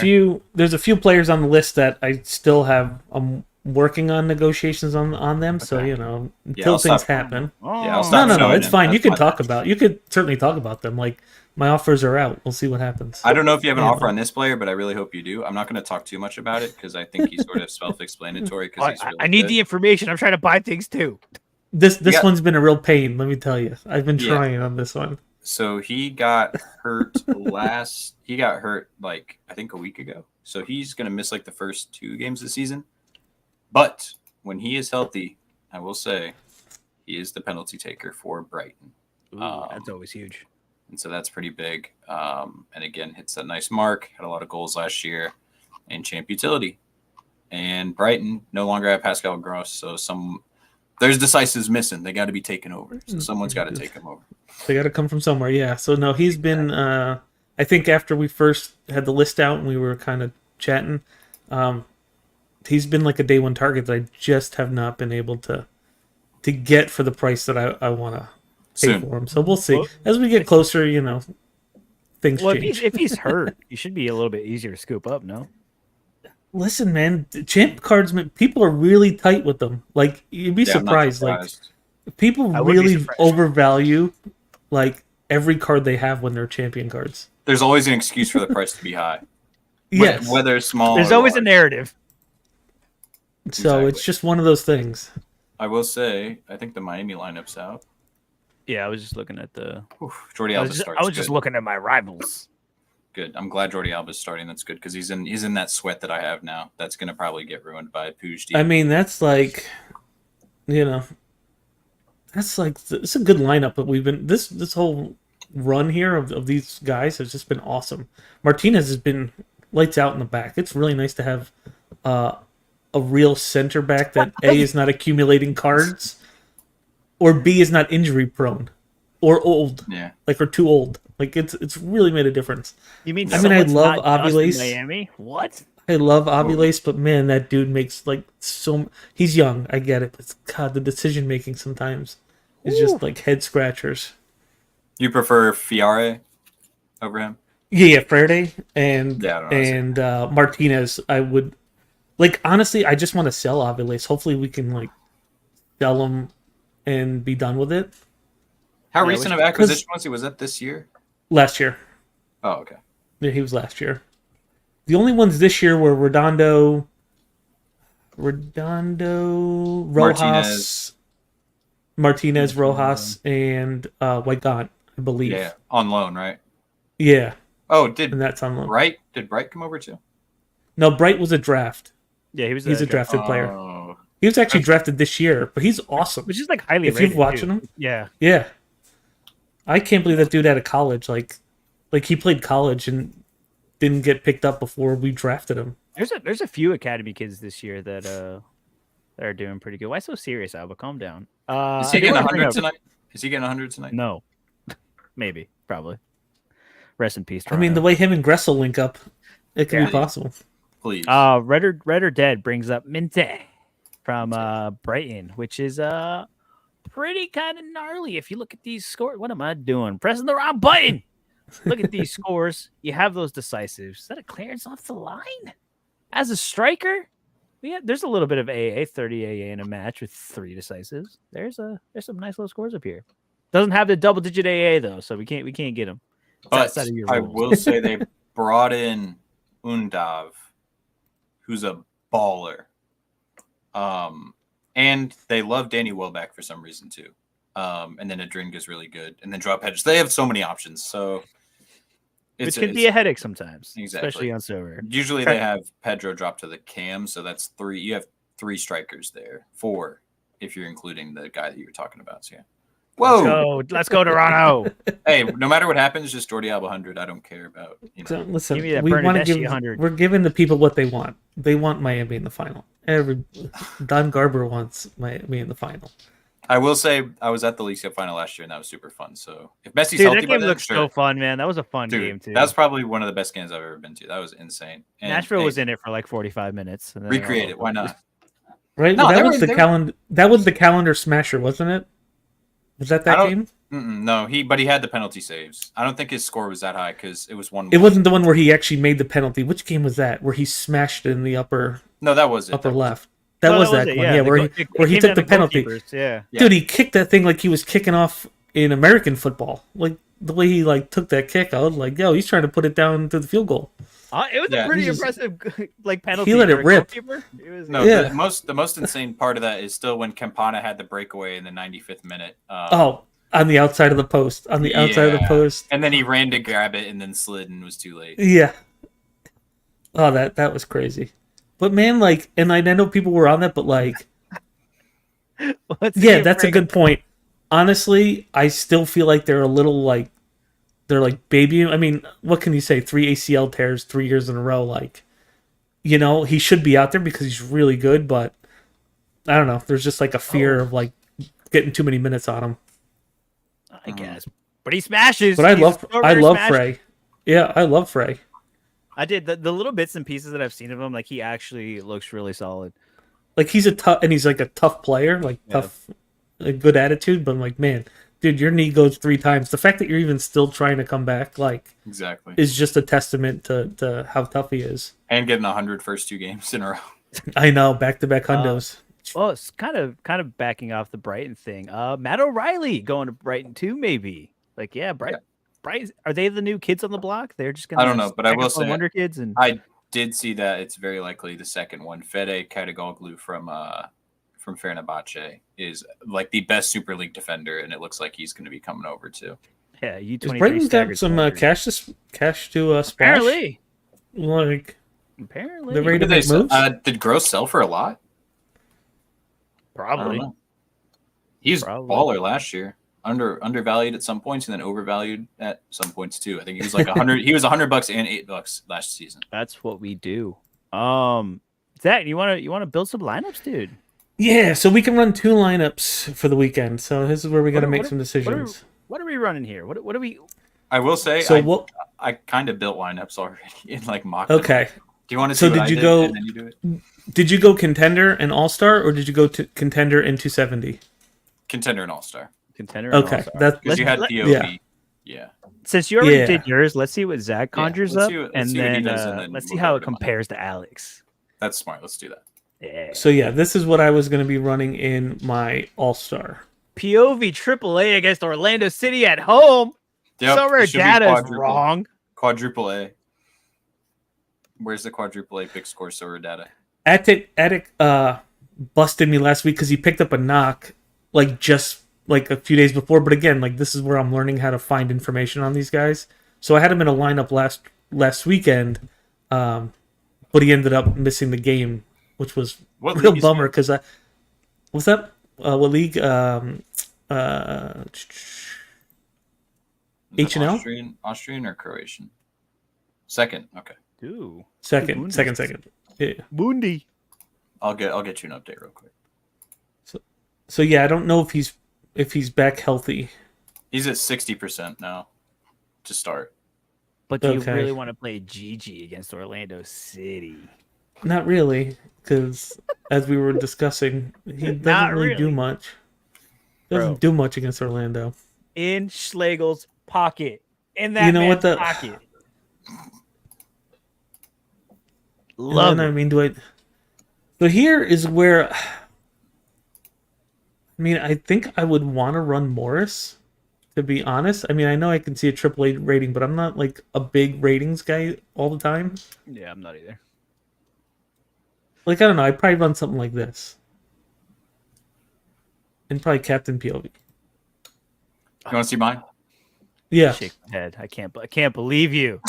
a few players on the list that I still have. I'm working on negotiations on them. So
Okay.
until
I'll
things
stop-
happen.
Yeah, I'll
Oh.
stop
No,
showing
it's
him.
fine. You
That's
can
my
talk
bad.
about. You could certainly talk about them. Like my offers are out. We'll see what happens.
I don't know if you have an
Yeah,
offer
no.
on this player, but I really hope you do. I'm not going to talk too much about it because I think he's sort of self-explanatory because he's really
I need
good.
the information. I'm trying to buy things too.
This
Yeah.
one's been a real pain. Let me tell you. I've been
Yeah.
trying on this one.
So he got hurt he got hurt like I think a week ago. So he's going to miss like the first 2 games of the season. But when he is healthy, I will say he is the penalty taker for Brighton.
Ooh, that's always huge.
And so that's pretty big. And again, hits that nice mark, had a lot of goals last year and champ utility. And Brighton no longer have Pascal Gross. So there's decisives missing. They got to be taken over. So someone's got to take him over.
They got to come from somewhere. Yeah. So no, he's been. I think after we first had the list out and we were kind of chatting, he's been like a day one target that I just have not been able to get for the price that I want to pay
Soon.
for him. So we'll see
Well-
as we get closer. Things
Well,
change.
if he's hurt, he should be a little bit easier to scoop up. No.
Listen, man, champ cards, man, people are really tight with them. Like you'd be
Yeah, I'm not
surprised. Like
surprised.
people
I would be
really
surprised.
overvalue like every card they have when they're champion cards.
There's always an excuse for the price to be high.
Yes.
Whether small
There's
or
always a
large.
narrative.
So it's
Exactly.
just one of those things.
I will say, I think the Miami lineup's out.
Yeah, I was just looking at the.
Jordi
I
Alba
was just,
starts.
I was just
good.
looking at my rivals.
Good. I'm glad Jordi Alba's starting. That's good because he's in that sweat that I have now. That's gonna probably get ruined by Pujdi.
I mean, that's like, that's like it's a good lineup. But we've been this whole run here of these guys has just been awesome. Martinez has been lights out in the back. It's really nice to have a real center back that A is not accumulating cards, or B is not injury prone, or old,
Yeah.
like or too old. Like it's really made a difference.
You mean?
I mean, I
someone's
love
not just in
Avilace.
Miami. What?
I love Avilace, but man, that dude makes like so. He's young, I get it, but God, the decision making sometimes is just like head scratchers.
You prefer Fiare over him?
Yeah, Frerde and
Yeah, I don't know.
Martinez. I would like honestly. I just want to sell Avilace. Hopefully, we can like sell him and be done with it.
How
Yeah,
recent
we
of acquisition was he? Was that this year?
Last year,
Oh, okay.
yeah, he was last year. The only ones this year were Redondo, Rojas, Martinez, Rojas, and White God, I believe.
Yeah, on loan, right?
Yeah,
Oh,
and
did
that's on loan.
Bright come over too?
No, Bright was a draft.
Yeah, he was.
He's a drafted player.
Oh,
He was actually drafted this year, but he's awesome.
which is like highly
If
rated.
you're watching
too.
him,
Yeah.
yeah. I can't believe that dude out of college, like he played college and didn't get picked up before we drafted him.
There's a few academy kids this year that are doing pretty good. Why so serious, Alba? Calm down.
is
I
he
do
getting
wanna bring
100
up-
tonight? Is he getting 100 tonight?
No. Maybe. Probably. Rest in peace.
I mean, the
Toronto.
way him and Gressel link up, it could
Yeah.
be possible.
Please.
Red or Dead brings up Minte from Brighton, which is pretty kind of gnarly. If you look at these scores, what am I doing? Pressing the wrong button. Look at these scores. You have those decisives. Is that a clearance off the line? As a striker, there's a little bit of AA, 30 AA in a match with 3 decisives. There's some nice little scores up here. Doesn't have the double digit AA though, so we can't get them.
but
outside of your
I
rules.
will say they brought in Undav, who's a baller. And they love Danny Welbeck for some reason too. And then Adringa's really good. And then drop hedges. They have so many options. So
Which can be a headache sometimes,
Exactly.
especially on Sorare.
Usually they have Pedro drop to the cam, so that's 3. You have 3 strikers there, 4 if you're including the guy that you were talking about. So yeah. Whoa!
Let's go Toronto.
Hey, no matter what happens, just Jordi Alba 100. I don't care about.
So listen,
Give me that
we want to
Bernadeschi
give
100.
we're giving the people what they want. They want Miami in the final. Don Garber wants Miami in the final.
I will say I was at the League Cup final last year, and that was super fun. So if Messi's
Dude,
healthy
that
by
game
then,
looks
sure.
so fun, man. That was a fun
Dude,
game too.
that's probably one of the best games I've ever been to. That was insane. And,
Nashville
hey,
was in it for like 45 minutes. And then
recreate it. Why not?
Right?
No,
that
they
was
were-
the
they were-
calendar. That was the calendar smasher, wasn't it? Was that
I don't-
game?
No, but he had the penalty saves. I don't think his score was that high because it was 1-1.
It wasn't the one where he actually made the penalty. Which game was that? Where he smashed it in the upper
No, that was it.
left. That
Oh,
was that
it,
one.
yeah,
Yeah,
the
where
go-
he
it-
where
it
he
came
took
down
the
to
penalty.
goalkeepers, Yeah.
Yeah.
Dude, he kicked that thing like he was kicking off in American football. Like the way he like took that kick, I was like, yo, he's trying to put it down to the field goal.
It was
Yeah,
a pretty
he just-
impressive like penalty.
He let
for
it
a
rip.
goalkeeper. It was
No,
Yeah.
the most insane part of that is still when Campana had the breakaway in the 95th minute.
Oh, on the outside of the post. On the outside of the
Yeah.
post.
And then he ran to grab it and then slid and was too late.
Yeah. Oh, that was crazy. But man, like, and I know people were on that, but like,
What's
yeah,
the
that's a
break-
good point. Honestly, I still feel like they're a little like they're like baby. I mean, what can you say? 3 ACL tears 3 years in a row. Like, you know, he should be out there because he's really good, but I don't know. There's just like a fear of like getting too many minutes on him.
I guess, but he smashes.
But I
He's a
love
strawberry smash.
Frey. Yeah, I love Frey.
I did the little bits and pieces that I've seen of him. Like he actually looks really solid.
Like he's he's like a tough player, like
Yeah.
tough, a good attitude. But I'm like, man, dude, your knee goes 3 times. The fact that you're even still trying to come back, like,
Exactly.
is just a testament to how tough he is.
And getting 100 first 2 games in a row.
I know, back-to-back hundos.
Well, it's kind of backing off the Brighton thing. Matt O'Reilly going to Brighton too, maybe. Like, yeah, Brighton. Brighton, are they the new kids on the block? They're just gonna.
I don't know, but I
stack
will
up on
say
Wonder Kids and
I did see that it's very likely the second one, Fede Katigoglu from Fenerbahce, is like the best Super League defender, and it looks like he's going to be coming over too.
yeah,
Is
U23
Brighton got
staggered
some
forward.
cash to splash?
Apparently,
Like,
apparently,
They're ready to
Did they
make
sell-
moves?
did Gross sell for a lot? I
probably.
don't know. He was
Probably.
baller last year. Undervalued at some points and then overvalued at some points too. I think he was like $100. He was $100 and $8 last season.
That's what we do. Zach, you wanna build some lineups, dude?
yeah, so we can run 2 lineups for the weekend. So this is where we got to
What-
make
what-
some decisions.
What are we running here? What are we?
I will say,
So
I,
what?
I kind of built lineups already in like mock.
Okay.
Do you want to
So
see? What
did you
I
go-
And then you do it?
Did you go contender and all star, or did you go to contender and 270?
Contender and All Star
Contender. and
Okay,
All-Star.
that's
because you had
Let-
POV. Yeah.
Since you already
Yeah.
did yours, let's see what Zach conjures
let's
up,
see what- let's
and
see what he
then
does, and then
let's see
we'll
how
go
it
to mine.
compares to Alex.
That's smart. Let's do that.
Yeah.
So yeah, this is what I was going to be running in my all star.
POV AAA against Orlando City at home.
Yep,
Somewhere
it should be
data is
quadruple.
wrong.
Quadruple A. Where's the quadruple A big score Sorare data?
Attic busted me last week because he picked up a knock like just like a few days before. But again, like this is where I'm learning how to find information on these guys. So I had him in a lineup last weekend, but he ended up missing the game, which was
What
real
league is
bummer
he?
because what's that? What league?
Is it
H&L?
Austrian or Croatian? Second. Okay.
Ooh.
Second. Yeah.
Mundi.
I'll get you an update real quick.
So yeah, I don't know if he's back healthy.
He's at 60% now to start.
But do you
Okay.
really want to play GG against Orlando City?
Not really, because as we were discussing, he doesn't
Not
really do
really.
much.
Bro.
Doesn't do much against Orlando.
In Schlegel's pocket. In that
You know
man's
what the-
pocket.
And
Love
then,
it.
I mean, do I? So here is where. I mean, I think I would want to run Morris. To be honest, I mean, I know I can see a AAA rating, but I'm not like a big ratings guy all the time.
Yeah, I'm not either.
Like I don't know, I'd probably run something like this, and probably Captain POV.
You want to see mine?
Yeah.
Shake my head. I can't believe you.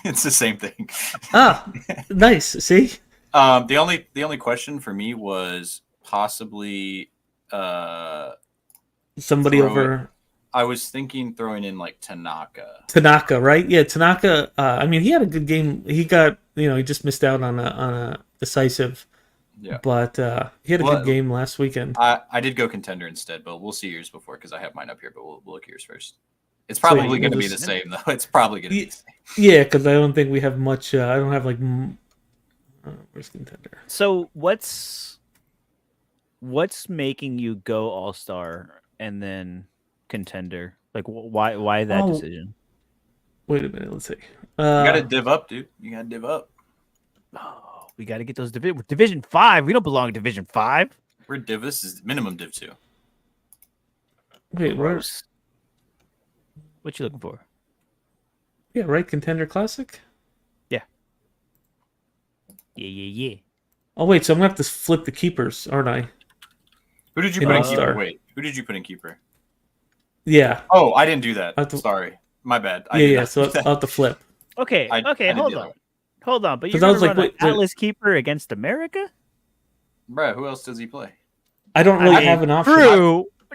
It's the same thing.
Ah, nice. See.
The only question for me was possibly
Somebody
Throw
over
I was thinking throwing in like Tanaka.
Tanaka, right? Yeah, Tanaka. I mean, he had a good game. He got, he just missed out on a decisive.
Yeah.
But he had a
Well,
good game last weekend.
I did go contender instead, but we'll see yours before because I have mine up here. But we'll look at yours first. It's probably
we'll
going to be
just-
the same though. It's probably going to be the same.
Yeah, because I don't think we have much. I don't have like. Where's contender?
So what's making you go All Star and then contender? Like why that
Oh.
decision?
Wait a minute. Let's see.
You got to div up, dude. You got to div up.
Oh, We got to get those Division 5. We don't belong in Division 5.
We're Div. This is minimum Div 2.
Wait, where?
Gross. What you looking for?
Yeah, right. Contender Classic.
Yeah. Yeah.
Oh wait, so I'm gonna have to flip the keepers, aren't I?
Who did you
In
put in
All-Star.
keeper? Wait, who did you put in keeper?
Yeah.
Oh, I didn't do that.
I have to-
Sorry, my bad. I
Yeah,
did
yeah.
not
So
do that.
I'll have to flip.
Okay,
I did
hold
the other
on.
one.
Hold on, but
'Cause
you're
I
going
was
to
like,
run an
wait.
Atlas Keeper against America?
Bruh, who else does he play?
I don't really have an option.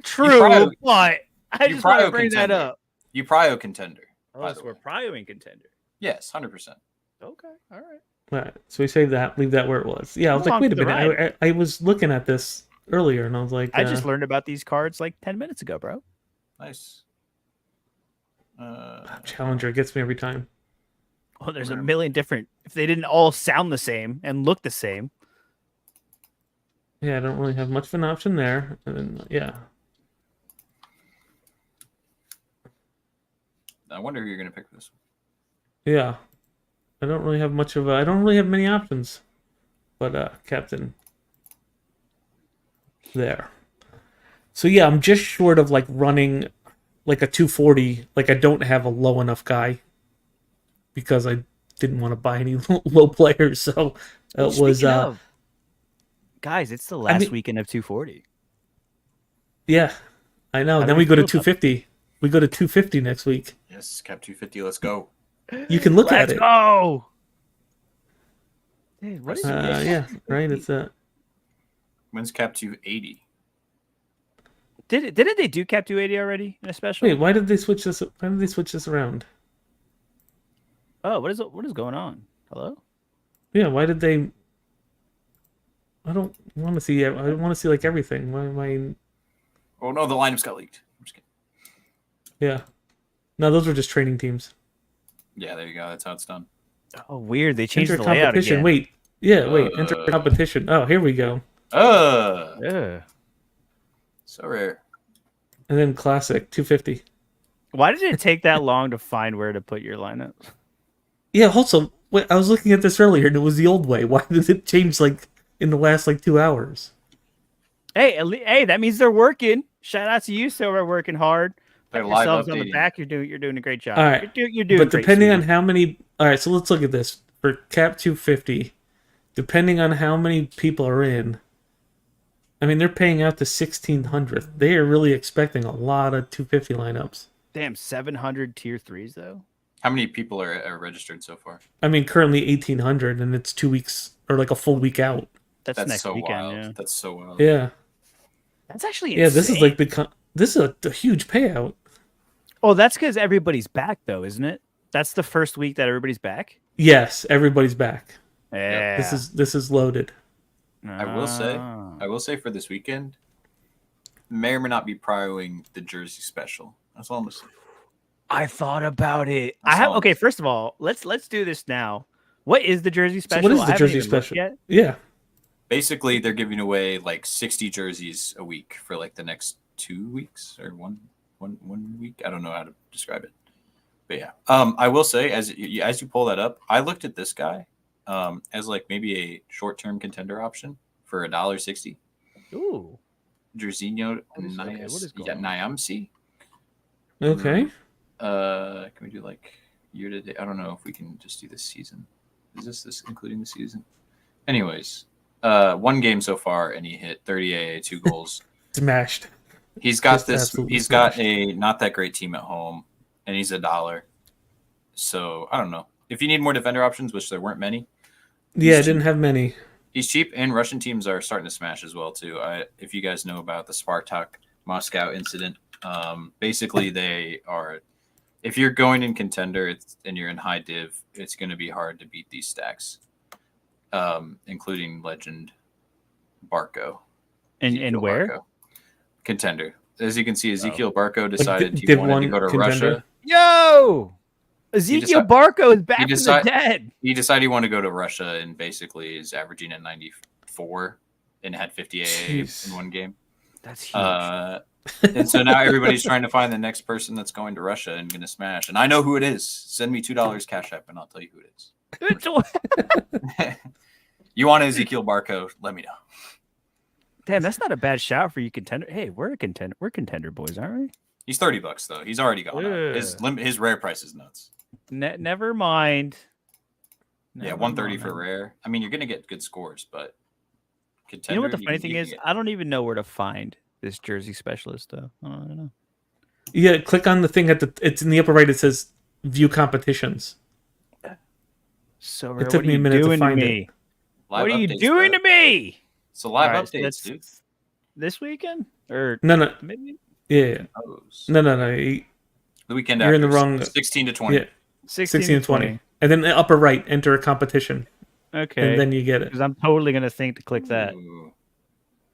True,
probably-
but I
you
just want to
probably
bring that
contender.
up.
You prio contender.
Oh,
by
so
the
we're
way.
probably contender.
Yes, 100%.
Okay, all right.
Right, so we say that, leave that where it was. Yeah, I was
Along
like, wait
for
a
the
minute. I was looking at this earlier, and I was like,
I just learned about these cards like 10 minutes ago, bro.
Nice.
Challenger gets me every time.
Oh, there's a
Whatever.
million different. If they didn't all sound the same and look the same,
Yeah, I don't really have much of an option there. And then, yeah,
I wonder who you're going to pick for this one.
yeah. I don't really have much of a. I don't really have many options. But Captain. There. So yeah, I'm just short of like running like a 240. Like I don't have a low enough guy because I didn't want to buy any low players. So it was
Speaking of, guys, it's the last
mean-
weekend of 240.
yeah, I know.
How
Then
do
we
we
go to
feel about
250. We go to 250 next week.
Yes, Cap 250. Let's go.
You can look at
Let's
it.
go. Dude, what is
Yeah, right. It's
When's Cap 280?
Didn't they do Cap 280 already in a special?
wait. Why did they switch this? Why did they switch this around?
Oh, what is going on? Hello?
Yeah, why did they? I don't want to see. I want to see like everything. Why am I?
Oh no, the lineups got leaked. I'm just kidding.
Yeah. No, those were just training teams.
Yeah, there you go. That's how it's done.
Oh, weird. They changed
Enter
the layout
competition.
again.
Wait. Yeah. Wait.
Uh,
Enter competition. Oh, here we go.
Ugh.
So rare.
And then classic 250.
Why did it take that long to find where to put your lineup?
Yeah. Also, wait, I was looking at this earlier, and it was the old way. Why did it change like in the last like 2 hours?
Hey, hey, that means they're working. Shout out to you, Silver, working hard.
They're
Pat
live
yourselves on the
updating.
back. You're doing a great job.
All right.
You're doing
But
great,
depending on
sweetie.
how many, all right. So let's look at this for Cap 250. Depending on how many people are in, I mean, they're paying out to 1,600. They are really expecting a lot of 250 lineups.
Damn, 700 tier 3s though.
How many people are registered so far?
I mean, currently 1,800, and it's 2 weeks or like a full week out.
That's
That's
next
so
weekend.
wild.
Yeah,
That's so wild.
Yeah,
that's actually
yeah. This is
insane.
like this is a huge payout.
Oh, that's because everybody's back though, isn't it? That's the first week that everybody's back.
Yes, everybody's back.
Yeah.
This is loaded.
I will say,
Ah.
for this weekend, may or may not be prioing the Jersey special. That's all I'm saying.
I thought about it.
That's
I have
all.
okay. First of all, let's do this now. What is the Jersey
So
special?
what is
I
the
haven't
Jersey
even looked
special?
yet.
Yeah,
Basically, they're giving away like 60 jerseys a week for like the next 2 weeks or one week. I don't know how to describe it, but yeah. I will say as you pull that up, I looked at this guy as like maybe a short-term contender option for $1.60.
Ooh.
Jerzinho
What is going on?
Nyamsi.
okay.
Can we do like year to date? I don't know if we can just do this season. Is this including the season? Anyways, one game so far, and he hit 30 AA, 2 goals.
Smashed.
He's got
Just
this.
absolutely
He's got
smashed.
a not that great team at home, and he's $1. So I don't know if you need more defender options, which there weren't many.
Yeah, I
cheap.
didn't have many.
He's cheap, and Russian teams are starting to smash as well too. If you guys know about the Spartak Moscow incident, basically they are. If you're going in contender and you're in high div, it's going to be hard to beat these stacks, including legend Barco.
And
Ezekiel
where?
Barco. Contender. As you can see, Ezekiel Barco decided he
Div
wanted to
1
go to
contender?
Russia.
Yo, Ezekiel Barco is back from the dead.
He decided he wanted to go to Russia and basically is averaging at 94 and had 50 AA
Jeez.
in one game.
That's huge.
And so now everybody's trying to find the next person that's going to Russia and going to smash. And I know who it is. Send me $2 Cash App and I'll tell you who it is. You want Ezekiel Barco? Let me know.
Damn, that's not a bad shout for you contender. Hey, we're a contender. We're contender boys, aren't we?
He's $30 though. He's already gone up. His rare price is nuts.
Never mind.
Yeah, 130 for rare. I mean, you're gonna get good scores, but contender.
You know what the funny thing is? I don't even know where to find this jersey specialist though. I don't know.
Yeah, click on the thing it's in the upper right. It says view competitions.
So
it took me a minute to find it.
What are you doing to me?
So live updates, dude.
This weekend or
no,
maybe?
Yeah. No.
The weekend
you're
after,
in the wrong.
16 to 20.
Yeah. 16 to 20. And then the upper right, enter a competition.
Okay.
And then you get it.
Because I'm totally gonna think to click that. Ooh.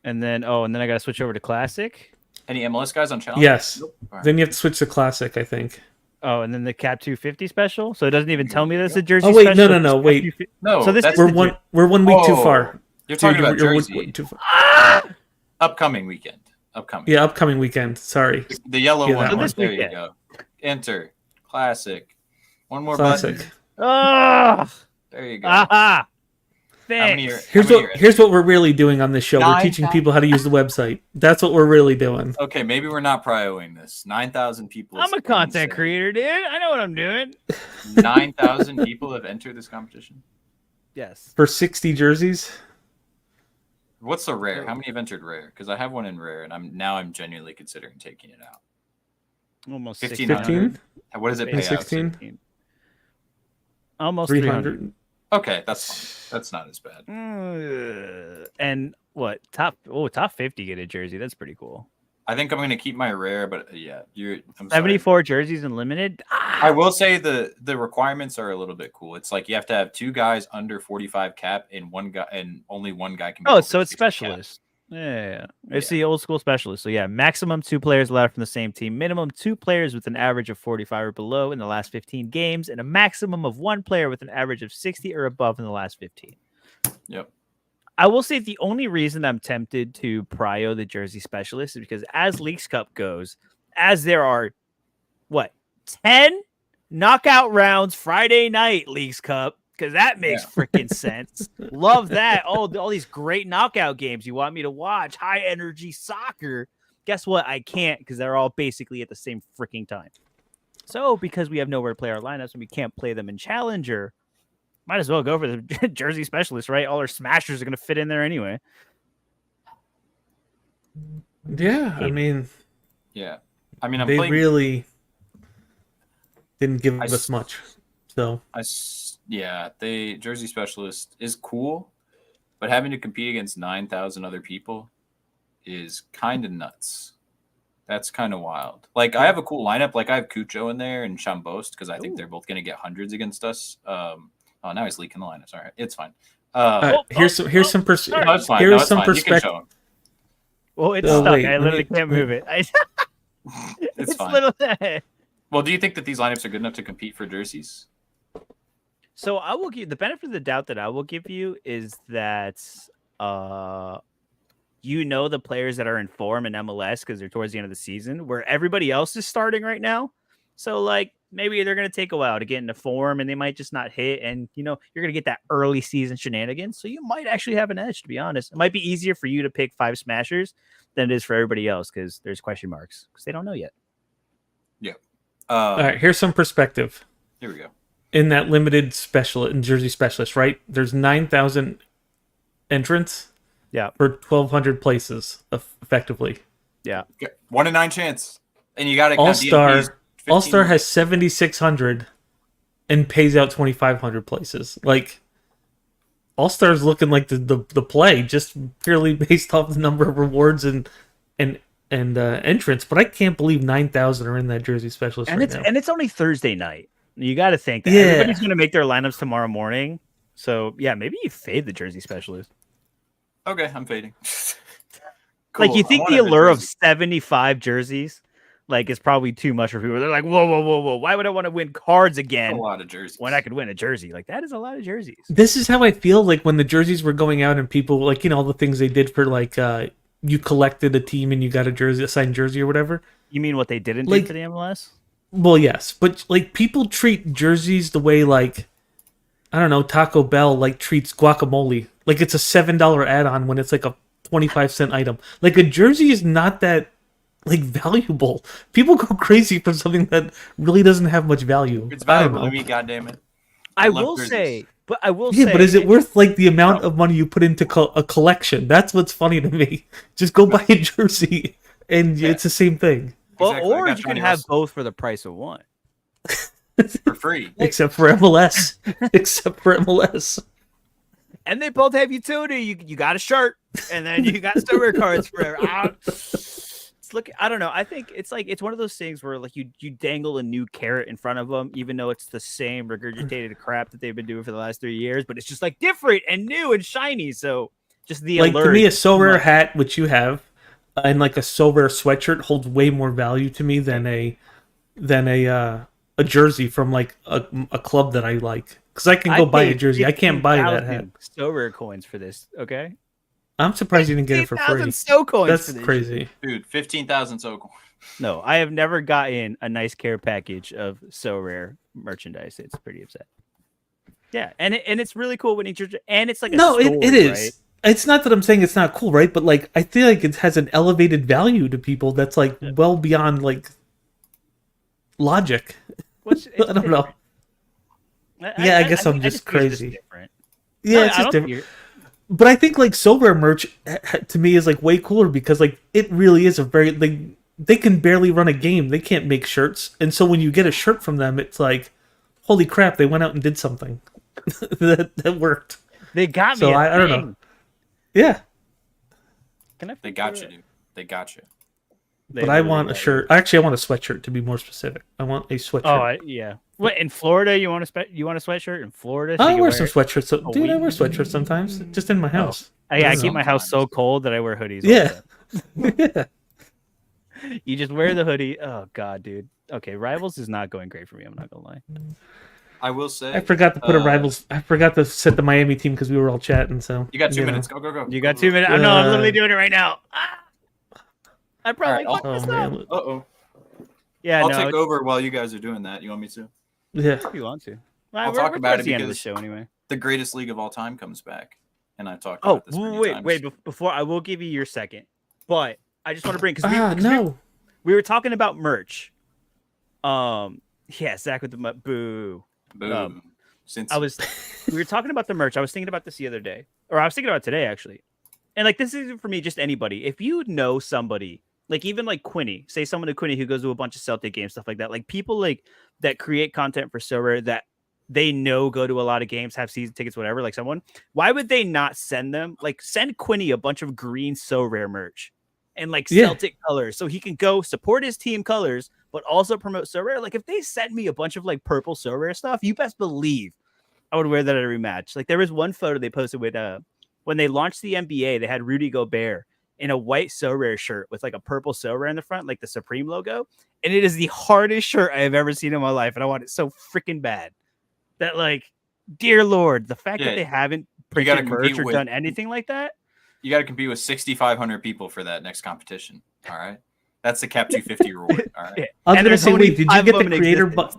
And then I gotta switch over to classic.
Any MLS guys on challenge?
Yes. Nope. Then you have to switch to classic, I think.
Oh, and then the Cap 250 special. So it doesn't even tell me that's a jersey.
Oh wait,
special.
no, wait.
No.
So this we're 1 week too far.
You're talking about jersey.
Too far.
Upcoming weekend.
Yeah, upcoming weekend. Sorry.
The yellow one.
This
there
weekend.
You go. Enter classic. One more
classic.
button.
Oh.
There you go.
Aha. Thanks.
Here's what we're really doing on this show. We're teaching people how to use the website. That's what we're really doing.
Okay, maybe we're not prioing this. 9,000 people.
I'm a content creator, dude. I know what I'm doing.
9,000 people have entered this competition.
Yes.
For 60 jerseys.
What's the rare? How many have entered rare? Because I have one in rare, and I'm genuinely considering taking it out.
Almost
15.
What does it pay
16?
out?
16. Almost 300.
Okay, that's not as bad.
And what top 50 get a jersey? That's pretty cool.
I think I'm going to keep my rare, but yeah, I'm
74 jerseys and limited.
I will say the requirements are a little bit cool. It's like you have to have 2 guys under 45 cap and one guy, and only one guy can be.
Oh, so it's specialist. Cap. Yeah, it's the old school specialist. So yeah, maximum 2 players allowed from the same team, minimum 2 players with an average of 45 or below in the last 15 games, and a maximum of 1 player with an average of 60 or above in the last 15.
Yep.
I will say the only reason I'm tempted to prio the jersey specialist is because as Leagues Cup goes, as there are 10 knockout rounds Friday night Leagues Cup. Because that makes freaking sense. Love that. Oh, all these great knockout games you want me to watch. High energy soccer. Guess what? I can't because they're all basically at the same freaking time. So because we have nowhere to play our lineups and we can't play them in Challenger, might as well go for the jersey specialist, right? All our smashers are going to fit in there anyway.
Yeah, I mean...
Yeah. I mean,
they really didn't give us much. So...
the jersey specialist is cool, but having to compete against 9,000 other people is kind of nuts. That's kind of wild. Like, I have a cool lineup. Like, I have Cucho in there and Chambost because I think they're both going to get hundreds against us. Oh, now he's leaking the lineups. All right, it's fine.
Here's some perspective.
Well, it's stuck. I literally can't move it.
It's fine. Well, do you think that these lineups are good enough to compete for jerseys?
So I will give the benefit of the doubt that I will give you is that the players that are in form in MLS because they're towards the end of the season where everybody else is starting right now. So like maybe they're gonna take a while to get into form and they might just not hit, and you're gonna get that early season shenanigans. So you might actually have an edge, to be honest. It might be easier for you to pick 5 smashers than it is for everybody else because there's question marks because they don't know yet.
Yeah.
All right, here's some perspective.
Here we go.
In that limited jersey specialist, right? There's 9,000 entrants.
Yeah.
For 1,200 places, effectively.
Yeah.
1 in 9 chance, and you got to
All-Star has 7,600 and pays out 2,500 places. Like All-Star's looking like the play just purely based off the number of rewards and entrants. But I can't believe 9,000 are in that jersey specialist now.
And it's only Thursday night. You got to think that everybody's going to make their lineups tomorrow morning. So, yeah, maybe you fade the jersey specialist.
Okay, I'm fading. Cool.
Like, you think the allure of 75 jerseys, is probably too much for people. They're like, whoa. Why would I want to win cards again?
That's a lot of jerseys.
When I could win a jersey. Like, that is a lot of jerseys.
This is how I feel like when the jerseys were going out and people, all the things they did for, you collected a team and you got a signed jersey or whatever.
You mean what they didn't do for the MLS?
Well, yes, but people treat jerseys the way I don't know, Taco Bell treats guacamole like it's a $7 add-on when it's like a 25-cent item. Like a jersey is not that like valuable. People go crazy for something that really doesn't have much value.
It's
I don't
valuable to
know.
me, goddammit.
I
love
will
jerseys.
say, but I will
Yeah,
say,
but is it worth like the amount
No.
of money you put into a collection? That's what's funny to me. Just go buy a jersey, and
Yeah.
it's the same thing,
well,
Exactly. I
or
got
you can
Johnny
have
Russell
both for the price of one.
for free.
except for MLS. Except for MLS.
And they both have utility. You got a shirt, and then you got silver cards for. It's look. I don't know. I think it's like it's one of those things where like you dangle a new carrot in front of them, even though it's the same regurgitated crap that they've been doing for the last 3 years, but it's just like different and new and shiny. So just the
Like
alert.
to me, a
is
so
too
rare
much.
hat, which you have, and like a so rare sweatshirt holds way more value to me than a jersey from like a club that I like. Because I can go buy a
paid
jersey. I can't buy that hat.
15,000 so rare coins for this. Okay,
I'm surprised you didn't get it for
15,000
free.
so coins
That's
for this.
crazy.
Dude, 15,000 so cool.
No, I have never gotten a nice care package of so rare merchandise. It's pretty upset. Yeah, and it's really cool when and it's like a
No,
story,
it is.
right?
It's not that I'm saying it's not cool, right? But like, I feel like it has an elevated value to people that's like well beyond like logic.
Which
I don't know. Yeah, I guess I'm just
think it's
crazy.
different.
Yeah,
No,
it's
I
just
don't
different.
think you're-
But I think like so rare merch to me is like way cooler because like it really is a very like they can barely run a game. They can't make shirts, and so when you get a shirt from them, it's like, holy crap, they went out and did something that worked.
They got me.
So
a
I don't know.
thing.
Yeah,
Can I?
They got you, dude. They got you.
They
but I
literally
want a
got
shirt. Actually, I want a sweatshirt to be more specific. I want a sweatshirt.
Oh, yeah. What in Florida? You want you want a sweatshirt in Florida? so you
I
can
wear some sweatshirts. So,
a
dude, I
week?
wear sweatshirts sometimes, just in my house.
I
Yeah.
keep my house so
Sometimes.
cold that I wear hoodies. all
Yeah.
the
Yeah.
time. You just wear the hoodie. Oh god, dude. Okay, Rivals is not going great for me. I'm not gonna lie.
I will say.
I forgot to put a rivals. I forgot to set the Miami team because we were all chatting. So
You got 2
know.
minutes. Go, go, go.
You got 2 minutes. I know. I'm literally
Uh,
doing it right now. I probably
All right,
fucked
Oh
this up.
man.
Uh-oh.
Yeah,
I'll
no.
take over while you guys are doing that. You want me to?
Yeah.
If you want to.
I'll talk about
towards
it
the end of the
because-
show anyway.
The greatest league of all time comes back. And I've talked
Oh,
about this many
wait,
times.
wait. Before I will give you your second, but I just want to bring because
No.
we were talking about merch. Yeah, Zach with the boo.
Boom. Since
We were talking about the merch. I was thinking about this the other day, or I was thinking about it today actually. And like this isn't for me, just anybody. If you know somebody, like even like Quinny, say someone to Quinny who goes to a bunch of Celtic games, stuff like that, like people like that create content for So Rare that they know go to a lot of games, have season tickets, whatever. Like someone, why would they not send them? Like send Quinny a bunch of green So Rare merch and like
Yeah.
Celtic colors, so he can go support his team colors, but also promote So Rare. Like if they sent me a bunch of like purple So Rare stuff, you best believe I would wear that at every match. Like there was one photo they posted with when they launched the NBA, they had Rudy Gobert in a white So Rare shirt with like a purple So Rare in the front, like the Supreme logo. And it is the hardest shirt I have ever seen in my life. And I want it so freaking bad that like, dear Lord, the fact that
Yeah,
they haven't
you gotta
printed merch
compete
or
with-
done anything like that.
you got to compete with 6,500 people for that next competition. All right. That's the Cap 250 reward. All right.
Yeah.
I was
And
gonna
there's
say,
only
wait, did you
5
get
of
the
them in
creator?
existence.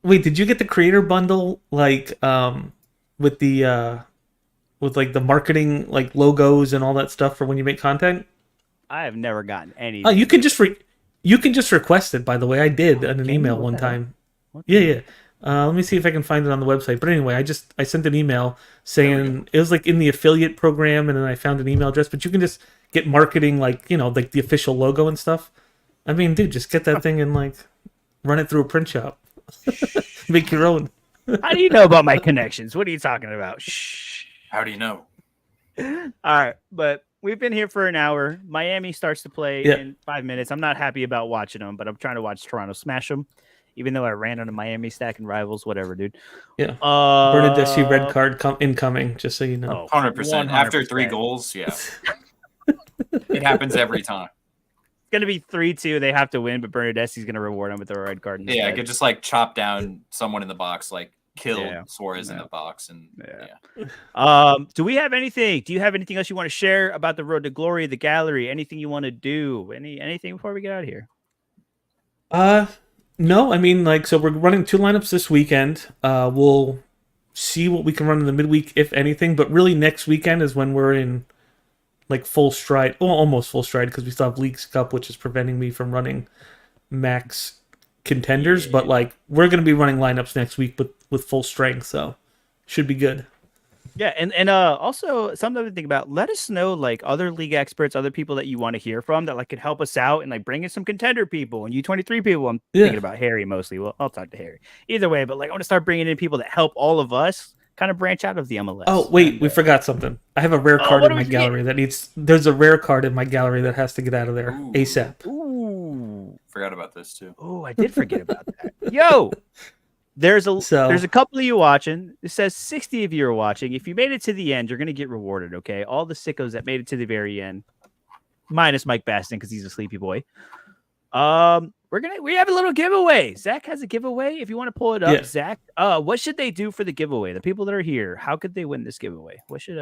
Wait, did you get the creator bundle like with the with like the marketing like logos and all that stuff for when you make content?
I have never gotten any.
Oh, you can just request it. By the way, I did in an
Can you?
email
What
one
the hell?
time.
What
Yeah,
the-
yeah. Let me see if I can find it on the website. But anyway, I sent an email saying it was like in the affiliate program, and then I found an email address. But you can just get marketing like like the official logo and stuff. I mean, dude, just get that thing and like run it through a print shop. Make your own.
How do you know about my connections? What are you talking about? Shh.
How do you know?
All right, but we've been here for an hour. Miami starts to play
Yeah.
in 5 minutes. I'm not happy about watching them, but I'm trying to watch Toronto smash them. Even though I ran on a Miami stack and rivals, whatever, dude.
Yeah.
Uh,
Bernadeschi red card incoming. Just so you know.
oh,
100%. After 3
100%.
goals, yeah. It happens every time.
It's gonna be 3-2. They have to win, but Bernadeschi's gonna reward them with a red card.
Yeah, I
instead.
could just like chop down someone in the box, like kill
Yeah.
Suarez in
Yeah.
the box, and
Yeah. Do we have anything? Do you have anything else you want to share about the Road to Glory, the gallery? Anything you want to do? Anything before we get out of here?
No, I mean, like, so we're running 2 lineups this weekend. We'll see what we can run in the midweek, if anything. But really, next weekend is when we're in like full stride, well, almost full stride, because we still have Leagues Cup, which is preventing me from running max contenders.
Yeah.
But like, we're going to be running lineups next week with full strength, so should be good.
Yeah, and also something to think about. Let us know like other league experts, other people that you want to hear from that like could help us out and like bring in some contender people and U23 people. I'm thinking about Harry mostly. Well, I'll talk to Harry either way, but like I want to start bringing in people that help all of us kind of branch out of the MLS.
Oh wait,
and,
we forgot something. I have a rare card
what
in
do
my
we
gallery that needs. There's a rare card in my gallery that has to get out of there
Ooh.
ASAP.
Ooh,
Forgot about this too.
oh, I did forget about that. Yo, there's a couple of you watching. It says 60 of you are watching. If you made it to the end, you're gonna get rewarded. Okay, all the sickos that made it to the very end, minus Mike Baston because he's a sleepy boy. We have a little giveaway. Zach has a giveaway. If you want to pull it up,
Yeah.
Zach, what should they do for the giveaway? The people that are here, how could they win this giveaway? What should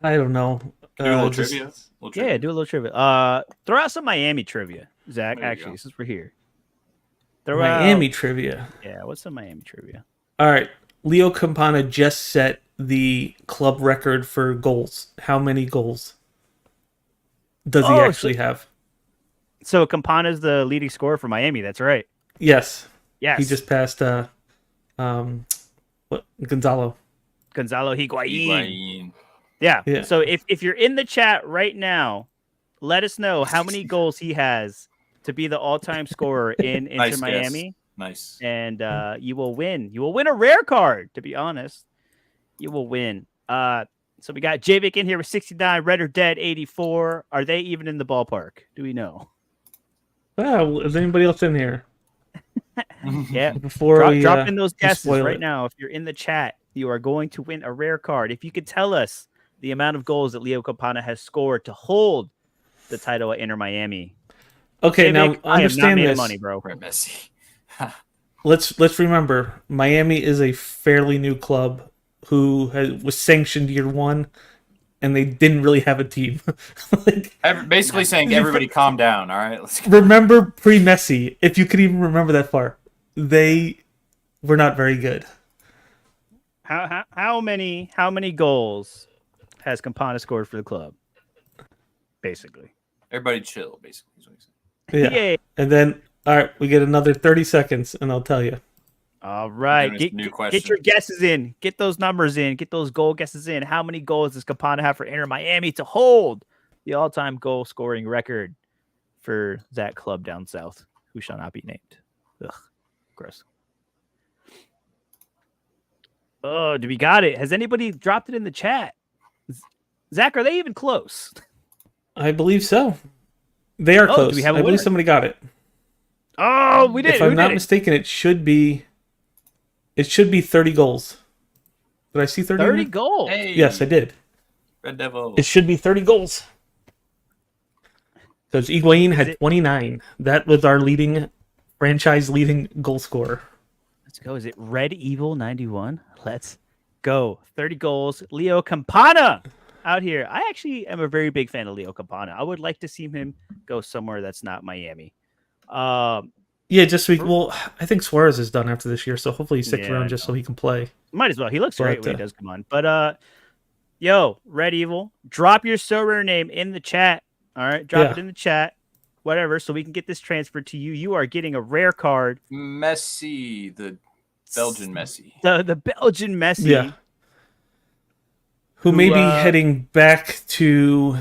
I don't know.
Do a little
just-
trivia.
Yeah, do a little trivia. Throw out some Miami trivia, Zach.
There you
Actually,
go.
since we're here, throw
Miami
out,
trivia.
yeah, what's some Miami trivia?
All right. Leo Campana just set the club record for goals. How many goals does he
Oh,
actually have?
So Campana's the leading scorer for Miami. That's right.
Yes.
Yes.
He just passed Gonzalo.
Gonzalo Higuain.
Higuain.
Yeah.
Yeah.
So if you're in the chat right now, let us know how many goals he has to be the all-time scorer in Inter
Nice guess.
Miami,
Nice.
and you will win. You will win a rare card. To be honest, you will win. So we got Javik in here with 69, Red or Dead 84. Are they even in the ballpark? Do we know?
Wow, is anybody else in here?
Yeah.
Before
Drop in those guesses
spoil
right
it.
now. If you're in the chat, you are going to win a rare card. If you could tell us the amount of goals that Leo Campana has scored to hold the title at Inter Miami.
Okay,
Javik,
now
I am not
understand
made of
this.
money, bro.
Right, Messi.
Let's remember, Miami is a fairly new club who was sanctioned year one, and they didn't really have a team. Like,
Basically saying everybody calm down. All right, let's go.
remember pre-Messi, if you could even remember that far, they were not very good.
How many goals has Campana scored for the club? Basically.
Everybody chill. Basically, is what he said.
Yeah.
Yay.
And then, all right, we get another 30 seconds, and I'll tell you.
All right.
Doing this new question.
Get your guesses in. Get those numbers in. Get those goal guesses in. How many goals does Campana have for Inter Miami to hold the all-time goal scoring record for that club down south, who shall not be named? Ugh, gross. Oh, do we got it? Has anybody dropped it in the chat? Zach, are they even close?
I believe so. They are
Oh, do
close.
we have a
I believe
winner?
somebody got it.
Oh, we did.
If
Who
I'm not
did it?
mistaken, it should be 30 goals. Did I see 30?
30 goals.
Hey,
Yes, I did.
Red Devil.
It should be 30 goals. Because Higuain had
it-
29. That was our franchise leading goal scorer.
Let's go. Is it Red Evil 91? Let's go. 30 goals. Leo Campana out here. I actually am a very big fan of Leo Campana. I would like to see him go somewhere that's not Miami.
Yeah, just so well, I think Suarez is done after this year, so hopefully he sticks
Yeah,
around just so he can play.
Might as well. He looks great
But,
when he does come on. But yo, Red Evil, drop your Sorare name in the chat. All right, drop it in the chat. Whatever, so we can get this transferred to you. You are getting a rare card.
Messi, the Belgian Messi.
The Belgian Messi.
Yeah. Who may be heading back to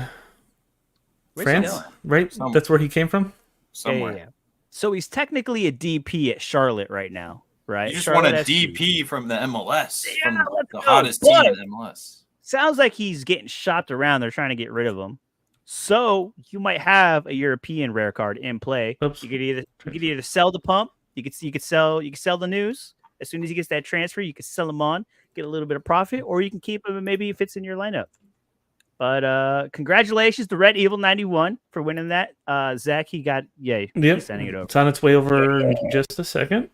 Where's he
France,
going?
right?
Somewhere.
That's where he came from?
Somewhere.
Yeah. So he's technically a DP at Charlotte right now, right?
You just
Charlotte
want a
SC.
DP from the MLS,
Yeah,
from
let's
the
go.
hottest team in the MLS.
Sounds like he's getting shopped around. They're trying to get rid of him. So you might have a European rare card in play.
Oops.
You could either sell the pump. You could sell the news. As soon as he gets that transfer, you can sell him on, get a little bit of profit, or you can keep him and maybe he fits in your lineup. But congratulations to Red Evil 91 for winning that. Zach, he's sending it over.
It's on its way over in just a second.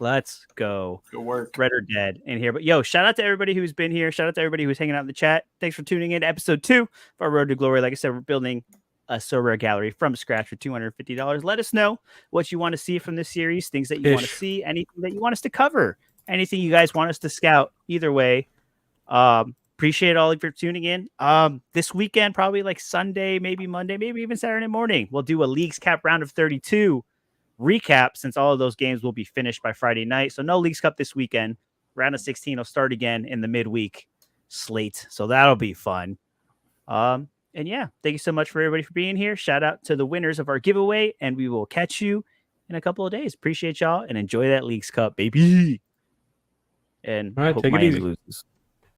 Let's go.
Good work.
Red or Dead in here. But yo, shout out to everybody who's been here. Shout out to everybody who's hanging out in the chat. Thanks for tuning in to episode 2 of our Road to Glory. Like I said, we're building a Sorare gallery from scratch for $250. Let us know what you want to see from this series, things that you want to see, anything that you want us to cover anything you guys want us to scout. Either way, appreciate all of you for tuning in. This weekend, probably like Sunday, maybe Monday, maybe even Saturday morning, we'll do a Leagues Cup round of 32 recap, since all of those games will be finished by Friday night. So no Leagues Cup this weekend. Round of 16 will start again in the midweek slate. So that'll be fun. And yeah, thank you so much for everybody for being here. Shout out to the winners of our giveaway, and we will catch you in a couple of days. Appreciate y'all and enjoy that Leagues Cup, baby. And
All right,
hope
take it
Miami
easy.
loses.